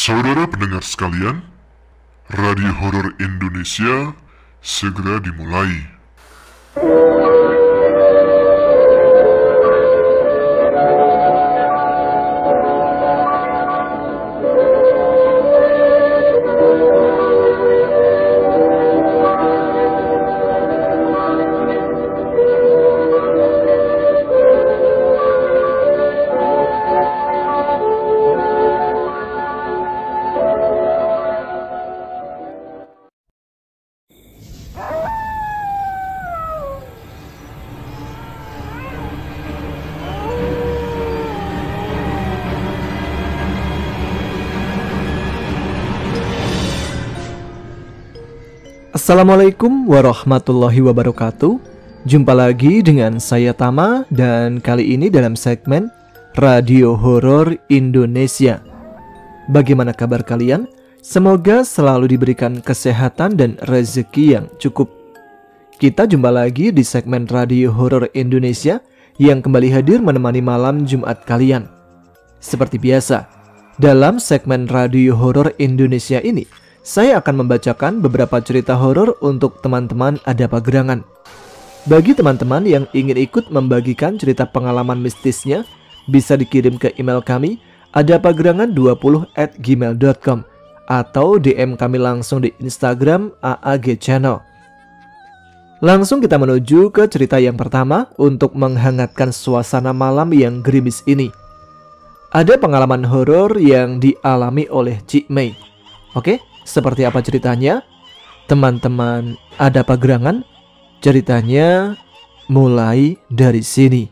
Saudara pendengar sekalian, Radio Horor Indonesia segera dimulai. Assalamualaikum warahmatullahi wabarakatuh. Jumpa lagi dengan saya Tama, dan kali ini dalam segmen Radio Horor Indonesia. Bagaimana kabar kalian? Semoga selalu diberikan kesehatan dan rezeki yang cukup. Kita jumpa lagi di segmen Radio Horor Indonesia yang kembali hadir menemani malam Jumat kalian. Seperti biasa, dalam segmen Radio Horor Indonesia ini saya akan membacakan beberapa cerita horor untuk teman-teman Adapa Gerangan. Bagi teman-teman yang ingin ikut membagikan cerita pengalaman mistisnya, bisa dikirim ke email kami adapagerangan20@gmail.com atau DM kami langsung di Instagram AAG Channel. Langsung kita menuju ke cerita yang pertama untuk menghangatkan suasana malam yang gerimis ini. Ada pengalaman horor yang dialami oleh Cik Mei. Oke? Seperti apa ceritanya? Teman-teman Adapa Gerangan, ceritanya mulai dari sini.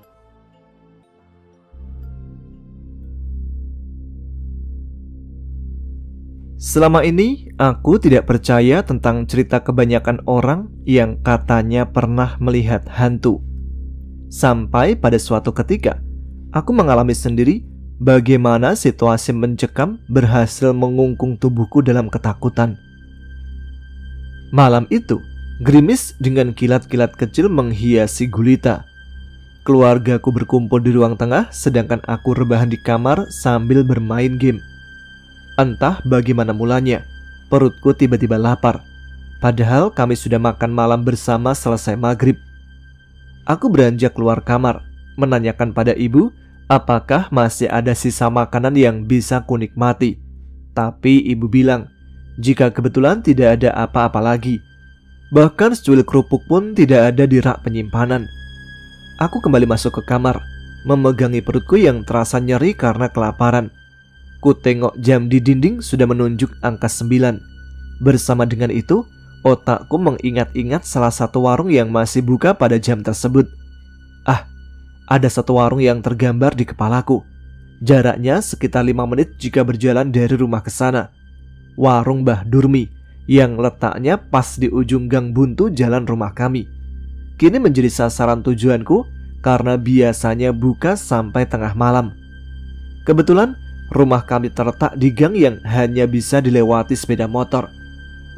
Selama ini aku tidak percaya tentang cerita kebanyakan orang yang katanya pernah melihat hantu. Sampai pada suatu ketika aku mengalami sendiri bagaimana situasi mencekam berhasil mengungkung tubuhku dalam ketakutan. Malam itu, gerimis dengan kilat-kilat kecil menghiasi gulita. Keluargaku berkumpul di ruang tengah, sedangkan aku rebahan di kamar sambil bermain game. Entah bagaimana mulanya, perutku tiba-tiba lapar. Padahal kami sudah makan malam bersama selesai maghrib. Aku beranjak keluar kamar, menanyakan pada ibu apakah masih ada sisa makanan yang bisa kunikmati. Tapi ibu bilang, jika kebetulan tidak ada apa-apa lagi. Bahkan secuil kerupuk pun tidak ada di rak penyimpanan. Aku kembali masuk ke kamar, memegangi perutku yang terasa nyeri karena kelaparan. Ku tengok jam di dinding sudah menunjuk angka 9. Bersama dengan itu, otakku mengingat-ingat salah satu warung yang masih buka pada jam tersebut. Ada satu warung yang tergambar di kepalaku. Jaraknya sekitar 5 menit jika berjalan dari rumah ke sana. Warung Mbah Durmi yang letaknya pas di ujung gang buntu jalan rumah kami. Kini menjadi sasaran tujuanku karena biasanya buka sampai tengah malam. Kebetulan rumah kami terletak di gang yang hanya bisa dilewati sepeda motor.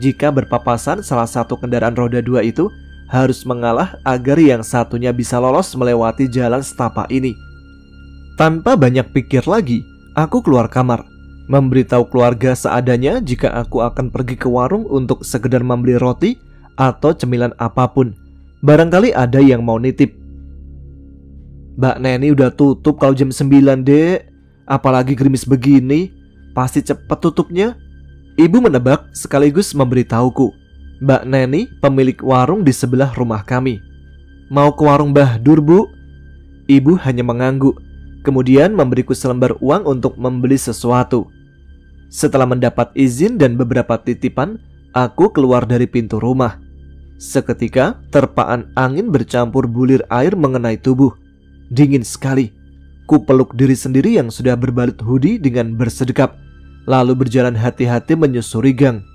Jika berpapasan salah satu kendaraan roda 2 itu harus mengalah agar yang satunya bisa lolos melewati jalan setapak ini. Tanpa banyak pikir lagi, aku keluar kamar, memberitahu keluarga seadanya jika aku akan pergi ke warung untuk sekedar membeli roti atau cemilan apapun. Barangkali ada yang mau nitip. Mbak Neni udah tutup kalau jam 9, dek. Apalagi gerimis begini, pasti cepet tutupnya. Ibu menebak sekaligus memberitahuku. Mbak Neni, pemilik warung di sebelah rumah kami. Mau ke warung Mbah Dur, Bu? Ibu hanya mengangguk, kemudian memberiku selembar uang untuk membeli sesuatu. Setelah mendapat izin dan beberapa titipan, aku keluar dari pintu rumah. Seketika, terpaan angin bercampur bulir air mengenai tubuh. Dingin sekali. Ku peluk diri sendiri yang sudah berbalut hoodie dengan bersedekap, lalu berjalan hati-hati menyusuri gang.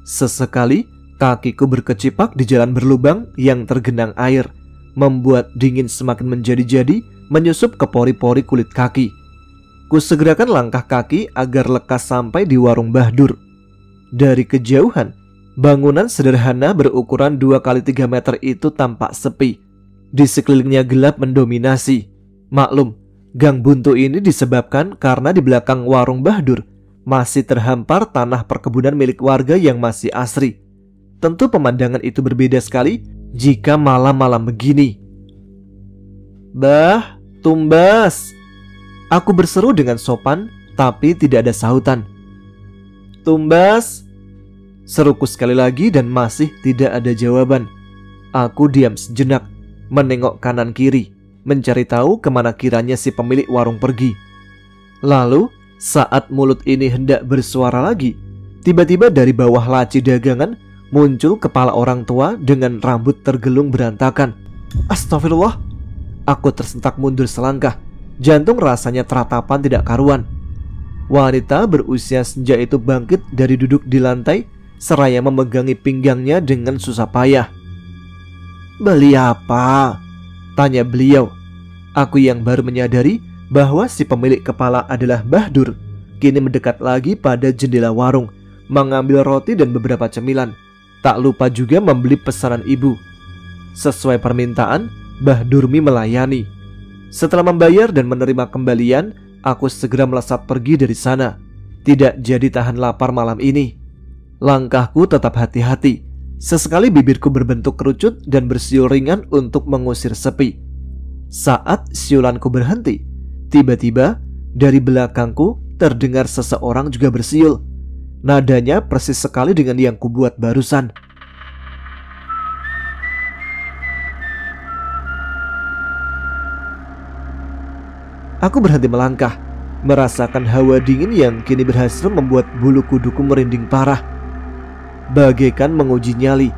Sesekali, kakiku berkecipak di jalan berlubang yang tergenang air, membuat dingin semakin menjadi-jadi menyusup ke pori-pori kulit kaki. Ku segerakan langkah kaki agar lekas sampai di warung Mbah Dur. Dari kejauhan, bangunan sederhana berukuran 2x3 meter itu tampak sepi. Di sekelilingnya gelap mendominasi. Maklum, gang buntu ini disebabkan karena di belakang warung Mbah Dur Masih terhampar tanah perkebunan milik warga yang masih asri. Tentu pemandangan itu berbeda sekali jika malam-malam begini. "Bah, Tumbas!" Aku berseru dengan sopan, tapi tidak ada sahutan. "Tumbas!" Seruku sekali lagi dan masih tidak ada jawaban. Aku diam sejenak, menengok kanan kiri, mencari tahu kemana kiranya si pemilik warung pergi. Lalu, saat mulut ini hendak bersuara lagi, tiba-tiba dari bawah laci dagangan muncul kepala orang tua dengan rambut tergelung berantakan. Astagfirullah! Aku tersentak mundur selangkah, jantung rasanya teratapan tidak karuan. Wanita berusia senja itu bangkit dari duduk di lantai, seraya memegangi pinggangnya dengan susah payah. "Beli apa?" tanya beliau. Aku yang baru menyadari bahwa si pemilik kepala adalah Bahdur, kini mendekat lagi pada jendela warung, mengambil roti dan beberapa cemilan. Tak lupa juga membeli pesanan ibu. Sesuai permintaan, Bahdurmi melayani. Setelah membayar dan menerima kembalian, aku segera melesat pergi dari sana. Tidak jadi tahan lapar malam ini. Langkahku tetap hati-hati. Sesekali bibirku berbentuk kerucut dan bersiul ringan untuk mengusir sepi. Saat siulanku berhenti, tiba-tiba dari belakangku terdengar seseorang juga bersiul. Nadanya persis sekali dengan yang kubuat barusan. Aku berhenti melangkah, merasakan hawa dingin yang kini berhasil membuat bulu kuduku merinding parah. Bagaikan menguji nyali,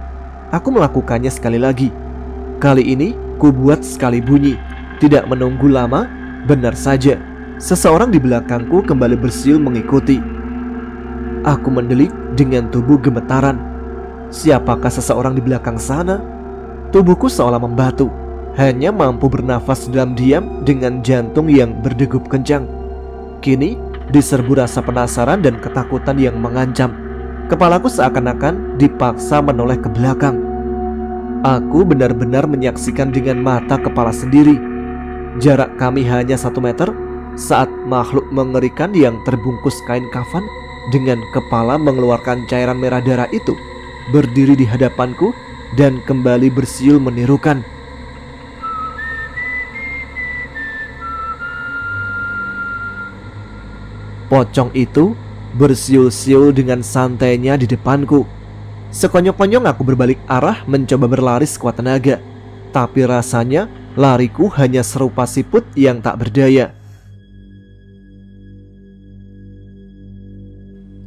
aku melakukannya sekali lagi. Kali ini ku buat sekali bunyi. Tidak menunggu lama, benar saja seseorang di belakangku kembali bersiul mengikuti. Aku mendelik dengan tubuh gemetaran. Siapakah seseorang di belakang sana? Tubuhku seolah membatu, hanya mampu bernafas dalam diam dengan jantung yang berdegup kencang. Kini diserbu rasa penasaran dan ketakutan yang mengancam. Kepalaku seakan-akan dipaksa menoleh ke belakang. Aku benar-benar menyaksikan dengan mata kepala sendiri. Jarak kami hanya 1 meter saat makhluk mengerikan yang terbungkus kain kafan dengan kepala mengeluarkan cairan merah darah itu berdiri di hadapanku dan kembali bersiul menirukan. Pocong itu bersiul-siul dengan santainya di depanku. Sekonyong-konyong aku berbalik arah mencoba berlari sekuat tenaga. Tapi rasanya lariku hanya serupa siput yang tak berdaya.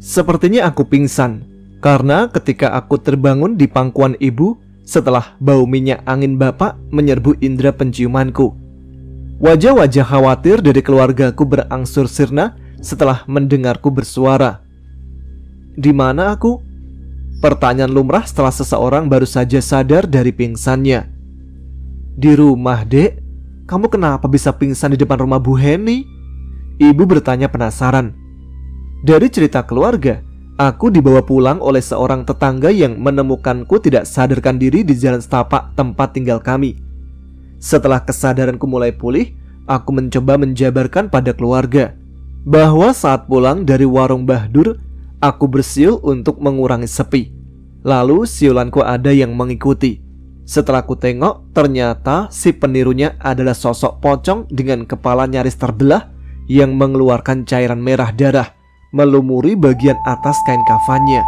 Sepertinya aku pingsan, karena ketika aku terbangun di pangkuan ibu setelah bau minyak angin bapak menyerbu indera penciumanku. Wajah-wajah khawatir dari keluargaku berangsur sirna setelah mendengarku bersuara. Di mana aku? Pertanyaan lumrah setelah seseorang baru saja sadar dari pingsannya. Di rumah, Dek. Kamu kenapa bisa pingsan di depan rumah Bu Heni? Ibu bertanya penasaran. Dari cerita keluarga, aku dibawa pulang oleh seorang tetangga yang menemukanku tidak sadarkan diri di jalan setapak tempat tinggal kami. Setelah kesadaranku mulai pulih, aku mencoba menjabarkan pada keluarga bahwa saat pulang dari warung Bahdur, aku bersiul untuk mengurangi sepi. Lalu siulanku ada yang mengikuti. Setelah ku tengok, ternyata si penirunya adalah sosok pocong dengan kepala nyaris terbelah yang mengeluarkan cairan merah darah melumuri bagian atas kain kafannya.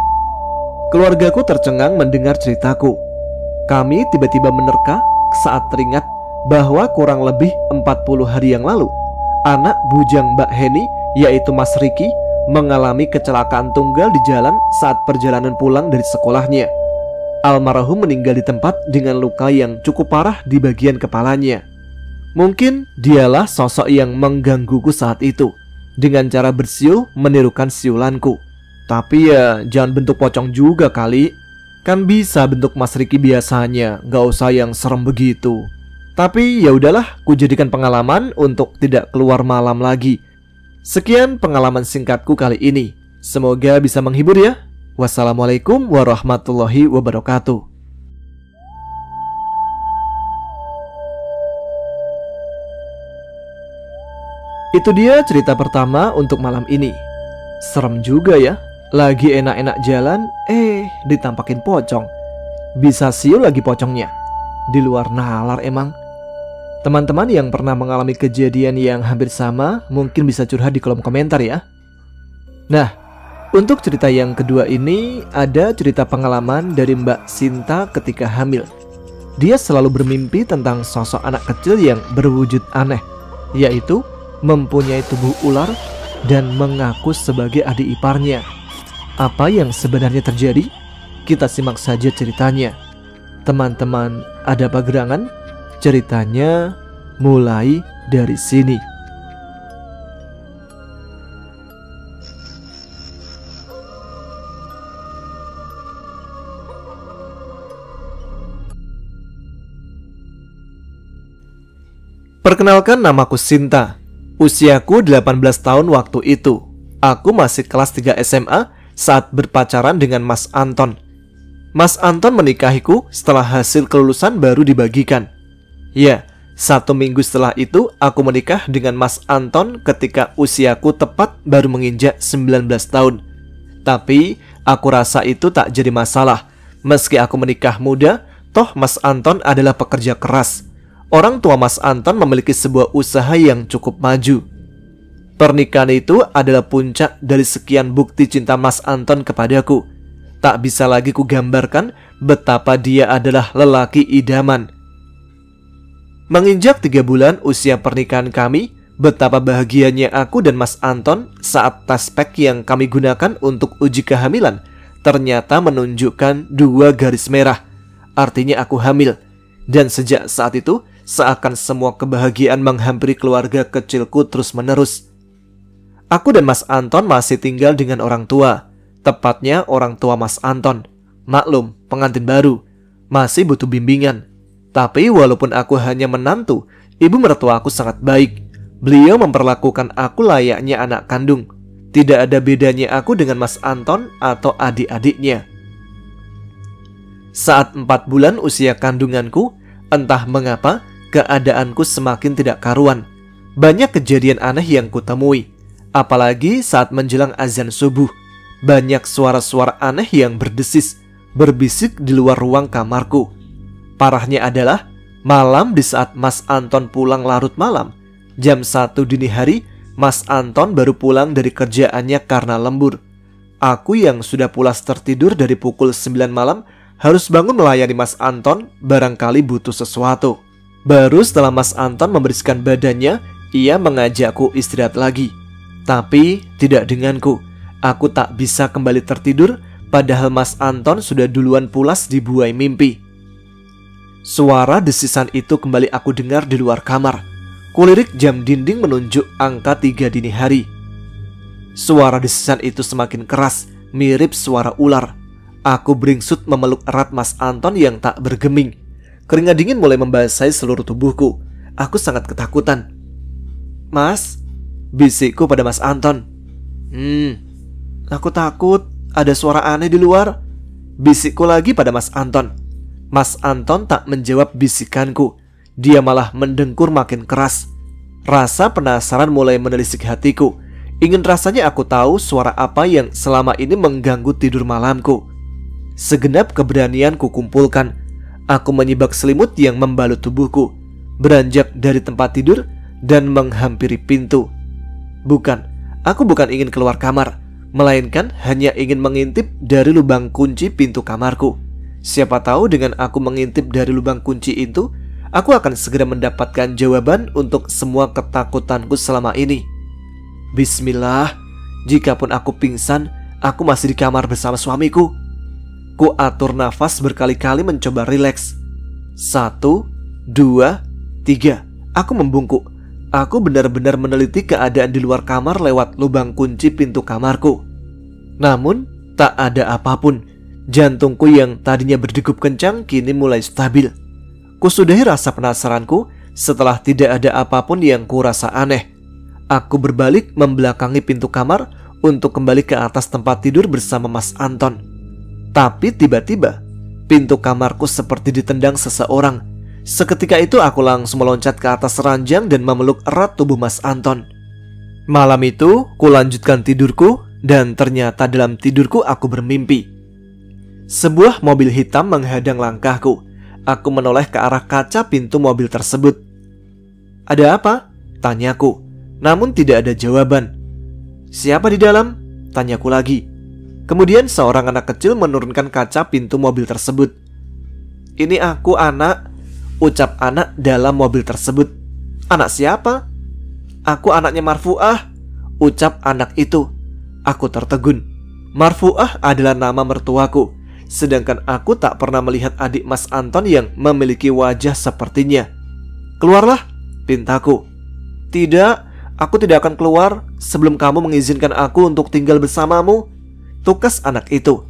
Keluargaku tercengang mendengar ceritaku. Kami tiba-tiba menerka saat teringat bahwa kurang lebih 40 hari yang lalu, anak bujang Mbak Heni, yaitu Mas Riki, mengalami kecelakaan tunggal di jalan saat perjalanan pulang dari sekolahnya. Almarhum meninggal di tempat dengan luka yang cukup parah di bagian kepalanya. Mungkin dialah sosok yang menggangguku saat itu dengan cara bersiul menirukan siulanku. Tapi ya jangan bentuk pocong juga kali. Kan bisa bentuk Mas Riki biasanya, gak usah yang serem begitu. Tapi ya udahlah, ku jadikan pengalaman untuk tidak keluar malam lagi. Sekian pengalaman singkatku kali ini. Semoga bisa menghibur ya. Wassalamualaikum warahmatullahi wabarakatuh. Itu dia cerita pertama untuk malam ini. Serem juga ya. Lagi enak-enak jalan, ditampakin pocong. Bisa siul lagi pocongnya. Di luar nalar emang. Teman-teman yang pernah mengalami kejadian yang hampir sama mungkin bisa curhat di kolom komentar ya. Nah, untuk cerita yang kedua ini ada cerita pengalaman dari Mbak Sinta ketika hamil. Dia selalu bermimpi tentang sosok anak kecil yang berwujud aneh, yaitu mempunyai tubuh ular dan mengaku sebagai adik iparnya. Apa yang sebenarnya terjadi? Kita simak saja ceritanya. Teman-teman, ada apa gerangan? Ceritanya mulai dari sini. Perkenalkan, namaku Sinta. Usiaku 18 tahun waktu itu. Aku masih kelas 3 SMA saat berpacaran dengan Mas Anton. Mas Anton menikahiku setelah hasil kelulusan baru dibagikan. Ya, 1 minggu setelah itu aku menikah dengan Mas Anton ketika usiaku tepat baru menginjak 19 tahun. Tapi aku rasa itu tak jadi masalah. Meski aku menikah muda, toh Mas Anton adalah pekerja keras. Orang tua Mas Anton memiliki sebuah usaha yang cukup maju. Pernikahan itu adalah puncak dari sekian bukti cinta Mas Anton kepadaku. Tak bisa lagi kugambarkan betapa dia adalah lelaki idaman. Menginjak 3 bulan usia pernikahan kami, betapa bahagianya aku dan Mas Anton saat tes pack yang kami gunakan untuk uji kehamilan ternyata menunjukkan 2 garis merah. Artinya aku hamil. Dan sejak saat itu, seakan semua kebahagiaan menghampiri keluarga kecilku terus menerus. Aku dan Mas Anton masih tinggal dengan orang tua. Tepatnya orang tua Mas Anton. Maklum, pengantin baru. Masih butuh bimbingan. Tapi walaupun aku hanya menantu, ibu mertua aku sangat baik. Beliau memperlakukan aku layaknya anak kandung. Tidak ada bedanya aku dengan Mas Anton atau adik-adiknya. Saat 4 bulan usia kandunganku, entah mengapa keadaanku semakin tidak karuan. Banyak kejadian aneh yang kutemui. Apalagi saat menjelang azan subuh. Banyak suara-suara aneh yang berdesis, berbisik di luar ruang kamarku. Parahnya adalah malam di saat Mas Anton pulang larut malam. Jam 1 dini hari, Mas Anton baru pulang dari kerjaannya karena lembur. Aku yang sudah pulas tertidur dari pukul 9 malam harus bangun melayani Mas Anton, barangkali butuh sesuatu. Baru setelah Mas Anton membersihkan badannya, ia mengajakku istirahat lagi. Tapi tidak denganku. Aku tak bisa kembali tertidur, padahal Mas Anton sudah duluan pulas dibuai mimpi. Suara desisan itu kembali aku dengar di luar kamar. Kulirik jam dinding menunjuk angka 3 dini hari. Suara desisan itu semakin keras, mirip suara ular. Aku beringsut memeluk erat Mas Anton yang tak bergeming. Keringat dingin mulai membasahi seluruh tubuhku. Aku sangat ketakutan. "Mas," bisikku pada Mas Anton. Aku takut, ada suara aneh di luar," bisikku lagi pada Mas Anton. Mas Anton tak menjawab bisikanku. Dia malah mendengkur makin keras. Rasa penasaran mulai menelisik hatiku. Ingin rasanya aku tahu suara apa yang selama ini mengganggu tidur malamku. Segenap keberanian kukumpulkan. Aku menyibak selimut yang membalut tubuhku, beranjak dari tempat tidur dan menghampiri pintu. Aku bukan ingin keluar kamar, melainkan hanya ingin mengintip dari lubang kunci pintu kamarku. Siapa tahu dengan aku mengintip dari lubang kunci itu, aku akan segera mendapatkan jawaban untuk semua ketakutanku selama ini. Bismillah, jikapun aku pingsan, aku masih di kamar bersama suamiku. Ku atur nafas berkali-kali mencoba rileks. 1, 2, 3. Aku membungkuk. Aku benar-benar meneliti keadaan di luar kamar lewat lubang kunci pintu kamarku. Namun, tak ada apapun. Jantungku yang tadinya berdegup kencang kini mulai stabil. Kusudahi rasa penasaranku setelah tidak ada apapun yang kurasa aneh. Aku berbalik membelakangi pintu kamar untuk kembali ke atas tempat tidur bersama Mas Anton. Tapi tiba-tiba pintu kamarku seperti ditendang seseorang. Seketika itu aku langsung meloncat ke atas ranjang dan memeluk erat tubuh Mas Anton. Malam itu kulanjutkan tidurku Dan ternyata dalam tidurku aku bermimpi. Sebuah mobil hitam menghadang langkahku. Aku menoleh ke arah kaca pintu mobil tersebut. "Ada apa?" tanyaku. Namun tidak ada jawaban. "Siapa di dalam?" tanyaku lagi. Kemudian seorang anak kecil menurunkan kaca pintu mobil tersebut. "Ini aku, anak," ucap anak dalam mobil tersebut. "Anak siapa?" "Aku anaknya Marfuah," ucap anak itu. Aku tertegun. Marfuah adalah nama mertuaku, sedangkan aku tak pernah melihat adik Mas Anton yang memiliki wajah sepertinya. "Keluarlah," pintaku. "Tidak, aku tidak akan keluar sebelum kamu mengizinkan aku untuk tinggal bersamamu," tukas anak itu.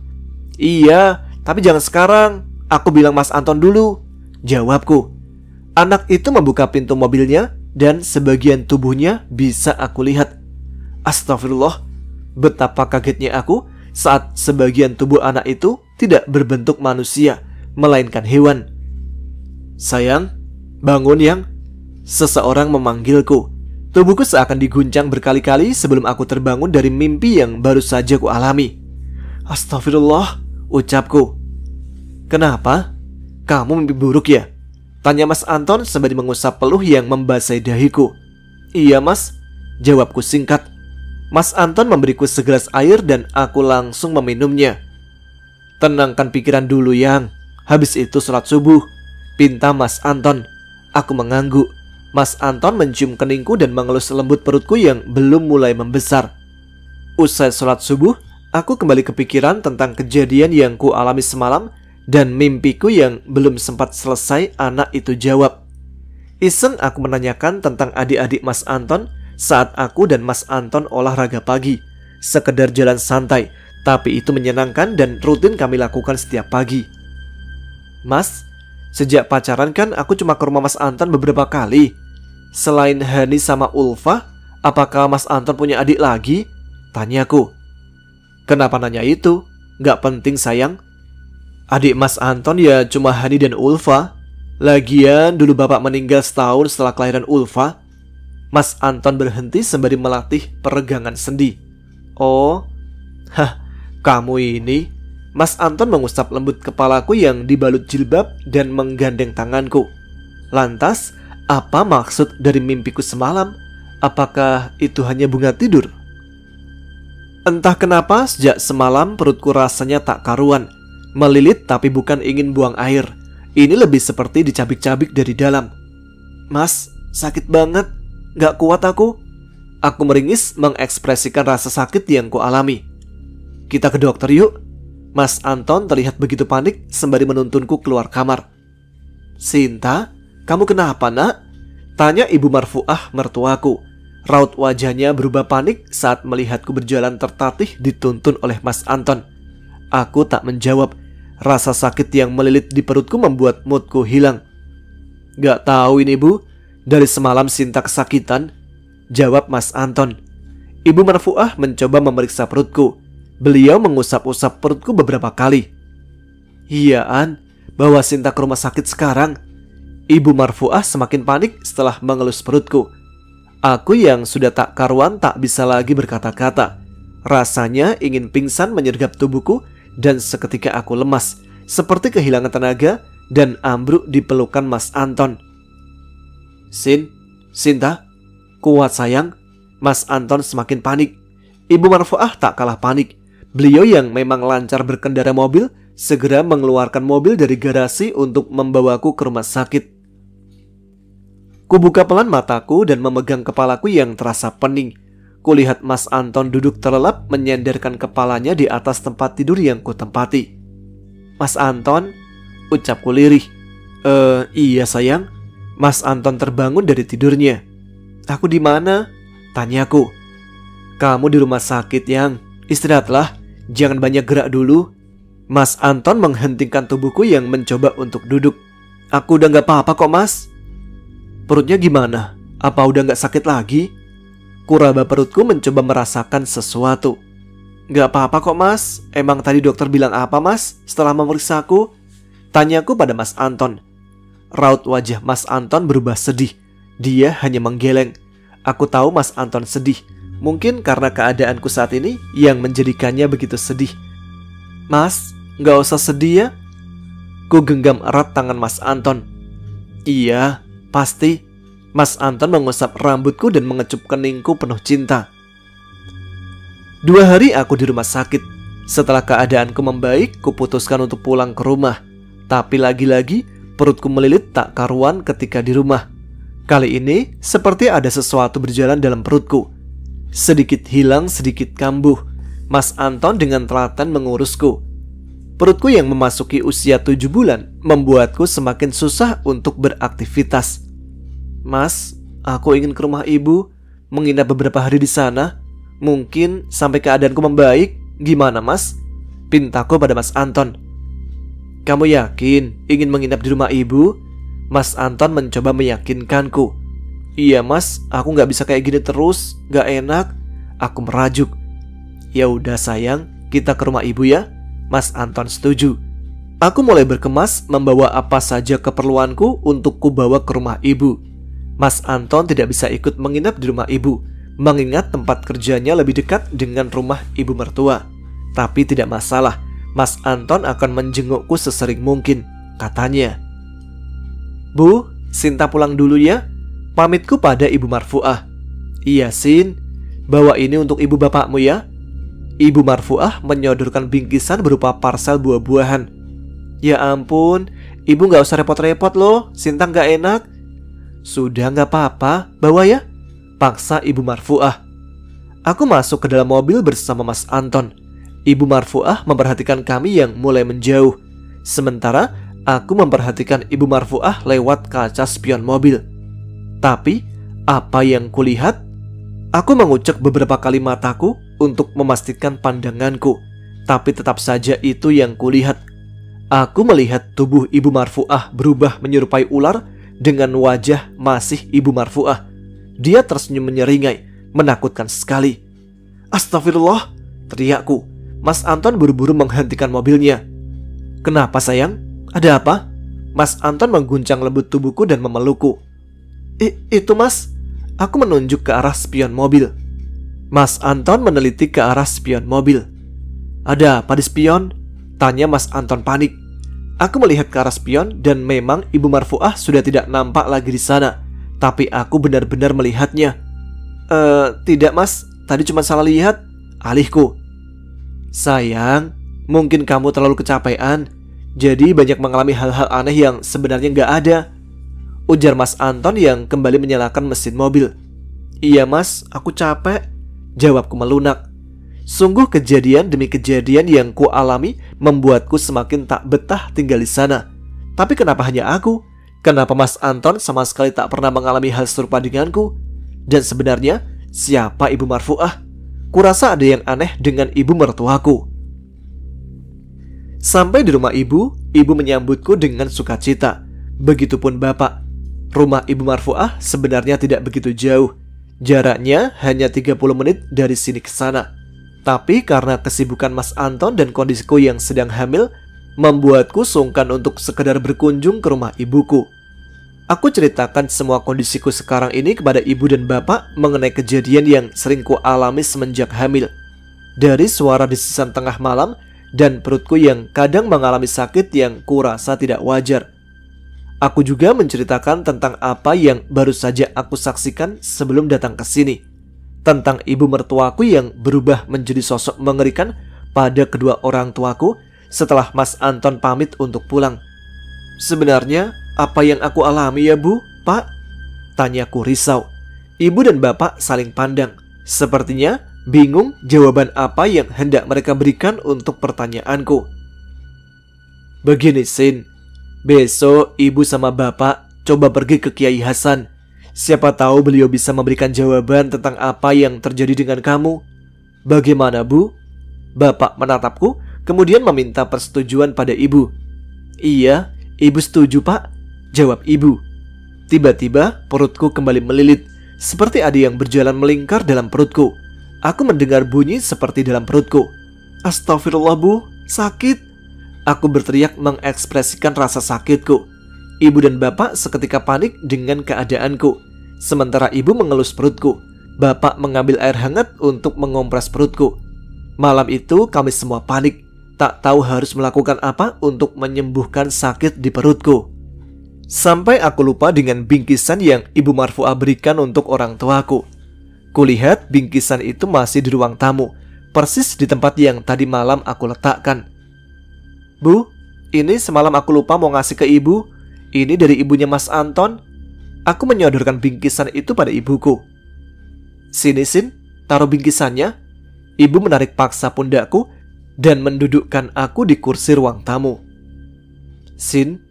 "Iya, tapi jangan sekarang. Aku bilang Mas Anton dulu," jawabku. Anak itu membuka pintu mobilnya dan sebagian tubuhnya bisa aku lihat. Astagfirullah, betapa kagetnya aku saat sebagian tubuh anak itu tidak berbentuk manusia, melainkan hewan. "Sayang, bangun yang," seseorang memanggilku. Tubuhku seakan diguncang berkali-kali sebelum aku terbangun dari mimpi yang baru saja ku alami. "Astagfirullah," ucapku. "Kenapa? Kamu mimpi buruk ya?" tanya Mas Anton sembari mengusap peluh yang membasahi dahiku. "Iya Mas," jawabku singkat. Mas Anton memberiku segelas air dan aku langsung meminumnya. "Tenangkan pikiran dulu yang, habis itu sholat subuh," pinta Mas Anton. Aku mengangguk. Mas Anton mencium keningku dan mengelus lembut perutku yang belum mulai membesar. Usai sholat subuh, aku kembali kepikiran tentang kejadian yang ku alami semalam dan mimpiku yang belum sempat selesai anak itu jawab. Iseng aku menanyakan tentang adik-adik Mas Anton saat aku dan Mas Anton olahraga pagi. Sekedar jalan santai, tapi itu menyenangkan dan rutin kami lakukan setiap pagi. "Mas, sejak pacaran kan aku cuma ke rumah Mas Anton beberapa kali. Selain Hani sama Ulfa, apakah Mas Anton punya adik lagi?" tanyaku. "Kenapa nanya itu? Gak penting sayang. Adik Mas Anton ya cuma Hani dan Ulfa. Lagian dulu bapak meninggal setahun setelah kelahiran Ulfa." Mas Anton berhenti sembari melatih peregangan sendi. "Oh, kamu ini." Mas Anton mengusap lembut kepalaku yang dibalut jilbab dan menggandeng tanganku. "Lantas, apa maksud dari mimpiku semalam? Apakah itu hanya bunga tidur?" Entah kenapa sejak semalam perutku rasanya tak karuan. Melilit tapi bukan ingin buang air. Ini lebih seperti dicabik-cabik dari dalam. "Mas, sakit banget. Gak kuat aku." Aku meringis mengekspresikan rasa sakit yang ku alami. "Kita ke dokter yuk." Mas Anton terlihat begitu panik sembari menuntunku keluar kamar. "Sinta, kamu kenapa nak?" tanya ibu Marfuah mertuaku. Raut wajahnya berubah panik saat melihatku berjalan tertatih dituntun oleh Mas Anton. Aku tak menjawab. Rasa sakit yang melilit di perutku membuat moodku hilang. "Gak tahu ini bu, dari semalam Sinta kesakitan," jawab Mas Anton. Ibu Marfuah mencoba memeriksa perutku. Beliau mengusap-usap perutku beberapa kali. "Iya An, bawa Sinta ke rumah sakit sekarang." Ibu Marfuah semakin panik setelah mengelus perutku. Aku yang sudah tak karuan tak bisa lagi berkata-kata. Rasanya ingin pingsan menyergap tubuhku dan seketika aku lemas, seperti kehilangan tenaga dan ambruk di pelukan Mas Anton. Sinta, kuat sayang." Mas Anton semakin panik. Ibu Marfuah tak kalah panik. Beliau yang memang lancar berkendara mobil segera mengeluarkan mobil dari garasi untuk membawaku ke rumah sakit. Kubuka pelan mataku dan memegang kepalaku yang terasa pening. Kulihat Mas Anton duduk terlelap menyandarkan kepalanya di atas tempat tidur yang kutempati. "Mas Anton," ucapku lirih. Iya sayang." Mas Anton terbangun dari tidurnya. "Aku di mana?" tanyaku. "Kamu di rumah sakit yang, istirahatlah, jangan banyak gerak dulu." Mas Anton menghentikan tubuhku yang mencoba untuk duduk. "Aku udah gak apa-apa kok Mas." "Perutnya gimana? Apa udah gak sakit lagi?" Kuraba perutku mencoba merasakan sesuatu. "Gak apa-apa kok Mas. Emang tadi dokter bilang apa Mas setelah memeriksaku?" tanyaku pada Mas Anton. Raut wajah Mas Anton berubah sedih. Dia hanya menggeleng. Aku tahu Mas Anton sedih. Mungkin karena keadaanku saat ini yang menjadikannya begitu sedih. Mas, gak usah sedih ya. Ku genggam erat tangan Mas Anton. Iya, pasti. Mas Anton mengusap rambutku dan mengecup keningku penuh cinta. 2 hari aku di rumah sakit. Setelah keadaanku membaik, kuputuskan untuk pulang ke rumah. Tapi lagi-lagi perutku melilit tak karuan ketika di rumah. Kali ini seperti ada sesuatu berjalan dalam perutku. Sedikit hilang, sedikit kambuh. Mas Anton dengan telaten mengurusku. Perutku yang memasuki usia 7 bulan membuatku semakin susah untuk beraktivitas. Mas, aku ingin ke rumah ibu, menginap beberapa hari di sana. Mungkin sampai keadaanku membaik. Gimana mas? Pintaku pada Mas Anton. Kamu yakin ingin menginap di rumah ibu? Mas Anton mencoba meyakinkanku. Iya mas, aku gak bisa kayak gini terus, gak enak. Aku merajuk. Ya udah sayang, kita ke rumah ibu ya. Mas Anton setuju. Aku mulai berkemas membawa apa saja keperluanku untuk kubawa ke rumah ibu. Mas Anton tidak bisa ikut menginap di rumah ibu, mengingat tempat kerjanya lebih dekat dengan rumah ibu mertua. Tapi tidak masalah, Mas Anton akan menjengukku sesering mungkin, katanya. Bu, Sinta pulang dulu ya. Pamitku pada Ibu Marfuah. Iya Sin, bawa ini untuk ibu bapakmu ya. Ibu Marfuah menyodorkan bingkisan berupa parsel buah-buahan. Ya ampun, ibu gak usah repot-repot loh, Sinta gak enak. Sudah gak apa-apa, bawa ya, paksa Ibu Marfuah. Aku masuk ke dalam mobil bersama Mas Anton. Ibu Marfuah memperhatikan kami yang mulai menjauh. Sementara aku memperhatikan Ibu Marfuah lewat kaca spion mobil. Tapi, apa yang kulihat? Aku mengucek beberapa kali mataku untuk memastikan pandanganku. Tapi tetap saja itu yang kulihat. Aku melihat tubuh Ibu Marfuah berubah menyerupai ular dengan wajah masih Ibu Marfuah. Dia tersenyum menyeringai, menakutkan sekali. Astagfirullah, teriakku. Mas Anton buru-buru menghentikan mobilnya. Kenapa sayang? Ada apa? Mas Anton mengguncang lembut tubuhku dan memelukku. Itu mas. Aku menunjuk ke arah spion mobil. Mas Anton meneliti ke arah spion mobil. Ada apa di spion? Tanya Mas Anton panik. Aku melihat ke arah spion dan memang Ibu Marfuah sudah tidak nampak lagi di sana. Tapi aku benar-benar melihatnya. Tidak mas, tadi cuma salah lihat. Alihku. Sayang, mungkin kamu terlalu kecapean. Jadi banyak mengalami hal-hal aneh yang sebenarnya nggak ada. Ujar Mas Anton yang kembali menyalakan mesin mobil. Iya mas, aku capek. Jawabku melunak. Sungguh kejadian demi kejadian yang ku alami membuatku semakin tak betah tinggal di sana. Tapi kenapa hanya aku? Kenapa Mas Anton sama sekali tak pernah mengalami hal serupa denganku? Dan sebenarnya siapa Ibu Marfuah? Kurasa ada yang aneh dengan ibu mertuaku. Sampai di rumah ibu menyambutku dengan sukacita. Begitupun bapak. Rumah Ibu Marfuah sebenarnya tidak begitu jauh. Jaraknya hanya 30 menit dari sini ke sana. Tapi karena kesibukan Mas Anton dan kondisiku yang sedang hamil, membuatku sungkan untuk sekedar berkunjung ke rumah ibuku. Aku ceritakan semua kondisiku sekarang ini kepada ibu dan bapak mengenai kejadian yang sering ku alami semenjak hamil. Dari suara desisan tengah malam dan perutku yang kadang mengalami sakit yang kurasa tidak wajar. Aku juga menceritakan tentang apa yang baru saja aku saksikan sebelum datang ke sini. Tentang ibu mertuaku yang berubah menjadi sosok mengerikan pada kedua orang tuaku setelah Mas Anton pamit untuk pulang. Sebenarnya, apa yang aku alami ya bu, pak? Tanyaku risau. Ibu dan bapak saling pandang. Sepertinya bingung jawaban apa yang hendak mereka berikan untuk pertanyaanku. Begini Sin, besok ibu sama bapak coba pergi ke Kiai Hasan. Siapa tahu beliau bisa memberikan jawaban tentang apa yang terjadi dengan kamu. Bagaimana bu? Bapak menatapku, kemudian meminta persetujuan pada ibu. Iya, ibu setuju pak, jawab ibu. Tiba-tiba perutku kembali melilit, seperti ada yang berjalan melingkar dalam perutku. Aku mendengar bunyi seperti dalam perutku. Astagfirullah bu, sakit. Aku berteriak mengekspresikan rasa sakitku. Ibu dan bapak seketika panik dengan keadaanku. Sementara ibu mengelus perutku. Bapak mengambil air hangat untuk mengompres perutku. Malam itu kami semua panik, tak tahu harus melakukan apa untuk menyembuhkan sakit di perutku. Sampai aku lupa dengan bingkisan yang Ibu Marfuah berikan untuk orang tuaku. Kulihat bingkisan itu masih di ruang tamu, persis di tempat yang tadi malam aku letakkan. "Bu, ini semalam aku lupa mau ngasih ke ibu. Ini dari ibunya Mas Anton." Aku menyodorkan bingkisan itu pada ibuku. "Sini, Sin, taruh bingkisannya." Ibu menarik paksa pundakku dan mendudukkan aku di kursi ruang tamu. "Sin,